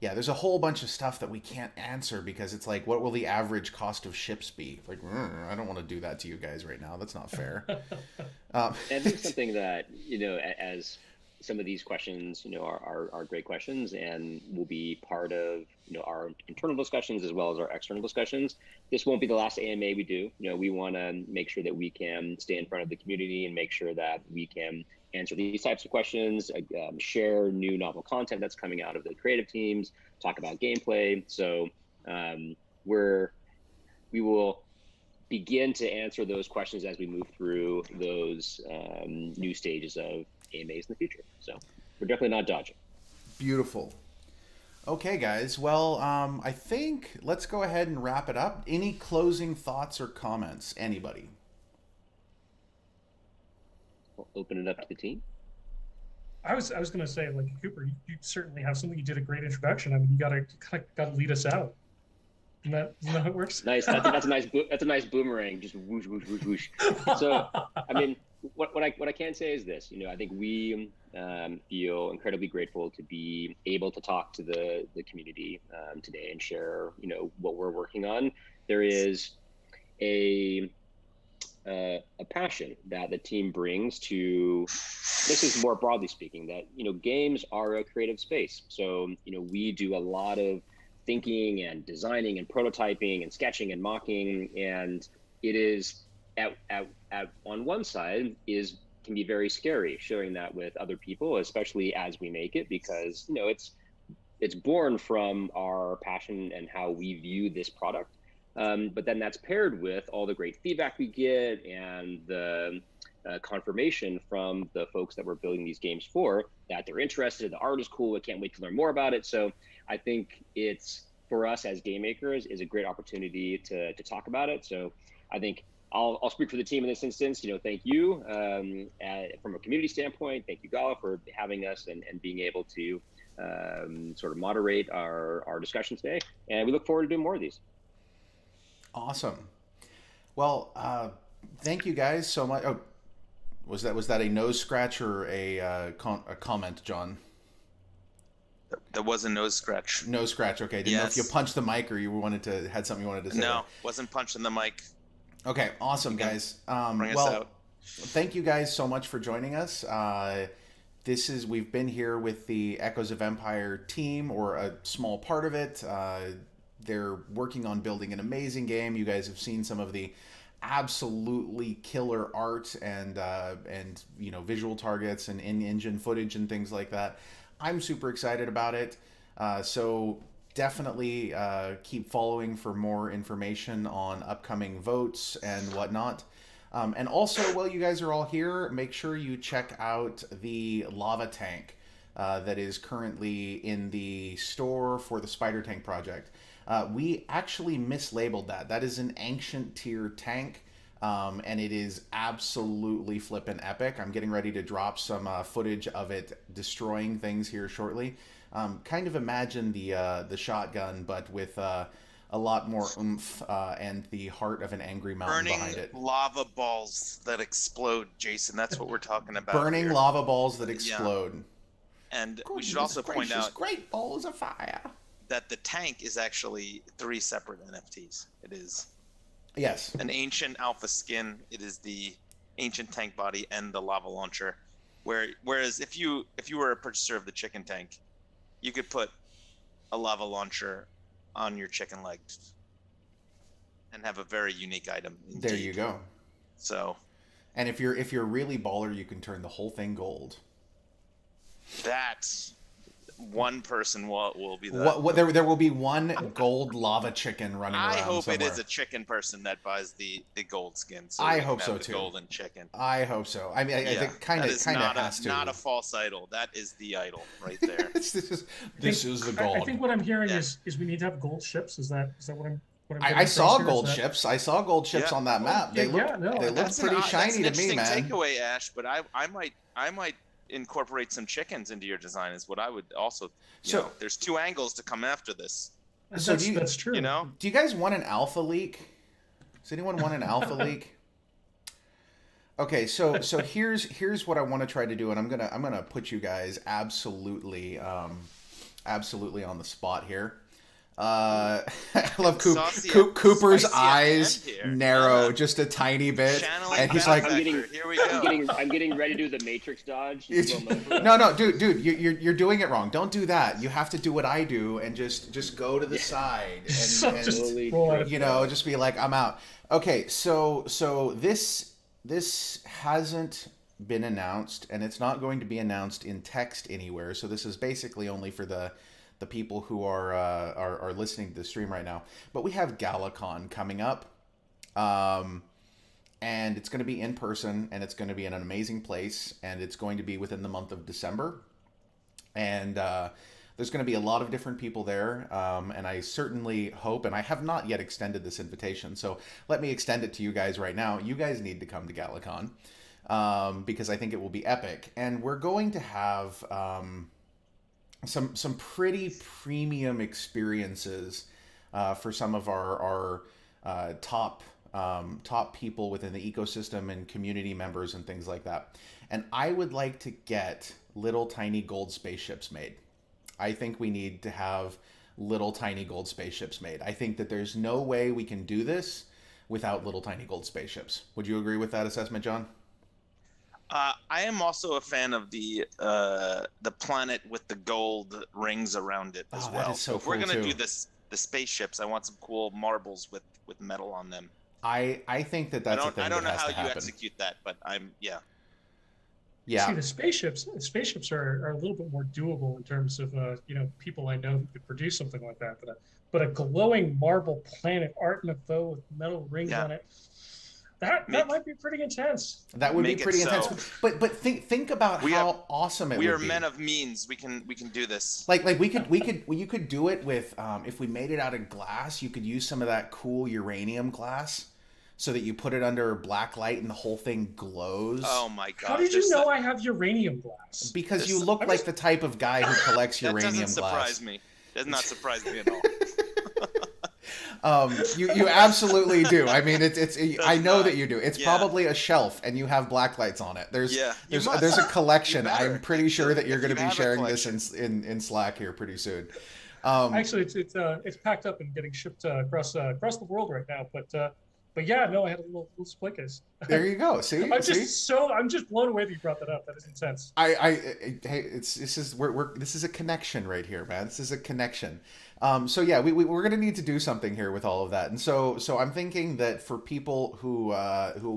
yeah, there's a whole bunch of stuff that we can't answer because it's like, what will the average cost of ships be? Like, I don't want to do that to you guys right now. That's not fair. And it's something that, as some of these questions, are great questions and will be part of, our internal discussions as well as our external discussions. This won't be the last AMA we do. We want to make sure that we can stay in front of the community and make sure that we can answer these types of questions, share new novel content that's coming out of the creative teams, talk about gameplay. So we will begin to answer those questions as we move through those new stages of AMAs in the future. So we're definitely not dodging. Beautiful. Okay, guys. Well, I think let's go ahead and wrap it up. Any closing thoughts or comments? Anybody? We'll open it up to the team. I was going to say, like, Cooper, you certainly have something. You did a great introduction. I mean, you gotta lead us out. Isn't that how it works? Nice. That's a nice boomerang. Just whoosh, whoosh, whoosh, whoosh. So, I mean, what I can say is this. I think we feel incredibly grateful to be able to talk to the community today and share, what we're working on. There is a passion that the team brings to. This is more broadly speaking that games are a creative space. So we do a lot of thinking and designing and prototyping and sketching and mocking, and it is on one side can be very scary sharing that with other people, especially as we make it, because it's born from our passion and how we view this product. But then that's paired with all the great feedback we get and the confirmation from the folks that we're building these games for that they're interested. The art is cool. I can't wait to learn more about it. So I think it's, for us as game makers, is a great opportunity to talk about it. So I think I'll speak for the team in this instance. Thank you from a community standpoint. Thank you, Gala, for having us and being able to sort of moderate our discussion today. And we look forward to doing more of these. Awesome. Well, thank you guys so much. Oh, was that a nose scratch or a comment, John? That was a nose scratch. Nose scratch. Okay. Didn't know if you punched the mic or you had something you wanted to say. No, wasn't punching the mic. Okay. Awesome, guys. Bring us out. Thank you guys so much for joining us. We've been here with the Echoes of Empire team, or a small part of it. They're working on building an amazing game. You guys have seen some of the absolutely killer art and visual targets and in-engine footage and things like that. I'm super excited about it. So definitely keep following for more information on upcoming votes and whatnot. And also, while you guys are all here, make sure you check out the lava tank that is currently in the store for the Spider Tank project. We actually mislabeled that. That is an ancient tier tank, and it is absolutely flippin' epic. I'm getting ready to drop some footage of it destroying things here shortly. Kind of imagine the shotgun, but with a lot more oomph and the heart of an angry mountain behind it. Burning lava balls that explode, Jason. That's what we're talking about. Burning here. Lava balls that explode. Yeah. And we should also point out great balls of fire. That the tank is actually 3 separate NFTs. It is an ancient alpha skin. It is the ancient tank body and the lava launcher. Whereas if you were a purchaser of the chicken tank, you could put a lava launcher on your chicken leg and have a very unique item. Indeed. There you go. So, and if you're really baller, you can turn the whole thing gold. That's one person will be the. There will be one gold lava chicken running around. I hope somewhere. it is a chicken person that buys the gold skin. So I hope so too. Golden chicken. I hope so. I mean, I think kind of has to. Not a false idol. That is the idol right there. this is the gold. I think what I'm hearing is we need to have gold ships. Is that what I'm? I saw gold ships. I saw gold ships on that map. They look pretty shiny to me, man. That's an interesting takeaway, Ash. But I might incorporate some chickens into your design. Is what I would also. There's 2 angles to come after this. So that's true. Do you guys want an alpha leak? Does anyone want an alpha leak? Okay, so here's what I want to try to do, and I'm gonna put you guys absolutely on the spot here. I love Cooper's eyes narrow just a tiny bit, and he's like, "Here we go." I'm getting ready to do the Matrix dodge. No, dude, you're doing it wrong. Don't do that. You have to do what I do and just go to the side and just be like, I'm out. Okay, so this hasn't been announced, and it's not going to be announced in text anywhere. So this is basically only for the people who are listening to the stream right now. But we have Gallicon coming up, and it's going to be in person, and it's going to be in an amazing place, and it's going to be within the month of December. And there's going to be a lot of different people there, and I certainly hope, and I have not yet extended this invitation, so let me extend it to you guys right now. You guys need to come to Gallicon, because I think it will be epic. And we're going to have some pretty premium experiences for some of our top people within the ecosystem and community members and things like that. And I would like to get little tiny gold spaceships made. I think we need to have little tiny gold spaceships made. I think that there's no way we can do this without little tiny gold spaceships. Would you agree with that assessment, John? I am also a fan of the planet with the gold rings around it as well. So if we're gonna do the spaceships, I want some cool marbles with metal on them. I think that's a thing. I don't know how you happen. execute that, but Yeah. See, the spaceships are a little bit more doable in terms of people I know who could produce something like that. But a glowing marble planet art in a bow with metal rings on it. That might be pretty intense. That would be Make it pretty so. intense. But think about how awesome it would be. We are men of means. We can do this. Like you could do it with if we made it out of glass, you could use some of that cool uranium glass so that you put it under black light and the whole thing glows. Oh my god! How did you know I have uranium glass? Because you look like the type of guy who collects uranium glass. That doesn't surprise me. Does not surprise me at all. You absolutely do. I mean, it's I know that you do. It's probably a shelf, and you have black lights on it. There's a collection. I'm pretty sure that you're going to be sharing this in Slack here pretty soon. Actually, it's packed up and getting shipped across the world right now. But yeah, no, I had a little display case. There you go. See, I'm just blown away that you brought that up. That is intense. Hey, this is a connection right here, man. This is a connection. So yeah, we're gonna need to do something here with all of that, and so I'm thinking that for people who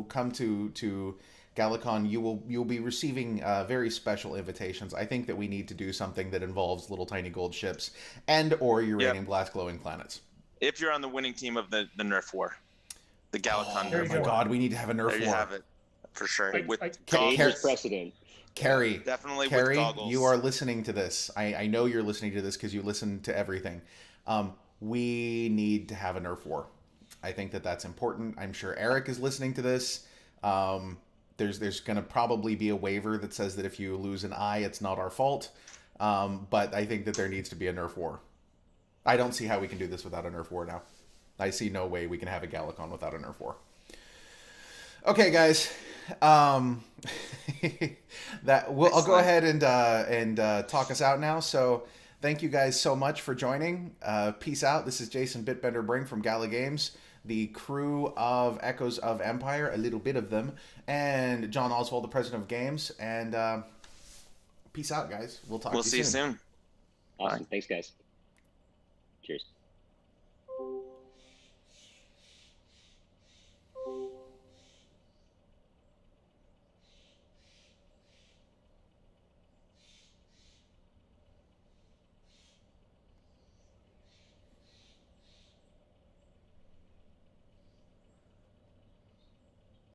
come to Gallicon, you'll be receiving very special invitations. I think that we need to do something that involves little tiny gold ships and or uranium glass glowing planets. If you're on the winning team of the Nerf War, the Gallicon Nerf War. Oh my God, we need to have a Nerf War. There you have it, for sure. With dangerous precedent. Carrie, definitely Carrie, with goggles. You are listening to this. I know you're listening to this because you listen to everything. We need to have a Nerf War. I think that that's important. I'm sure Eric is listening to this. There's going to probably be a waiver that says that if you lose an eye, it's not our fault. But I think that there needs to be a Nerf War. I don't see how we can do this without a Nerf War now. I see no way we can have a Gallicon without a Nerf War. Okay, guys. I'll go ahead and talk us out now. So thank you guys so much for joining. Peace out. This is Jason Bitbender Brink from Gala Games, the crew of Echoes of Empire, a little bit of them, and John Oswald, the president of games. And peace out, guys. We'll talk to you soon. Awesome. Thanks, guys. Cheers.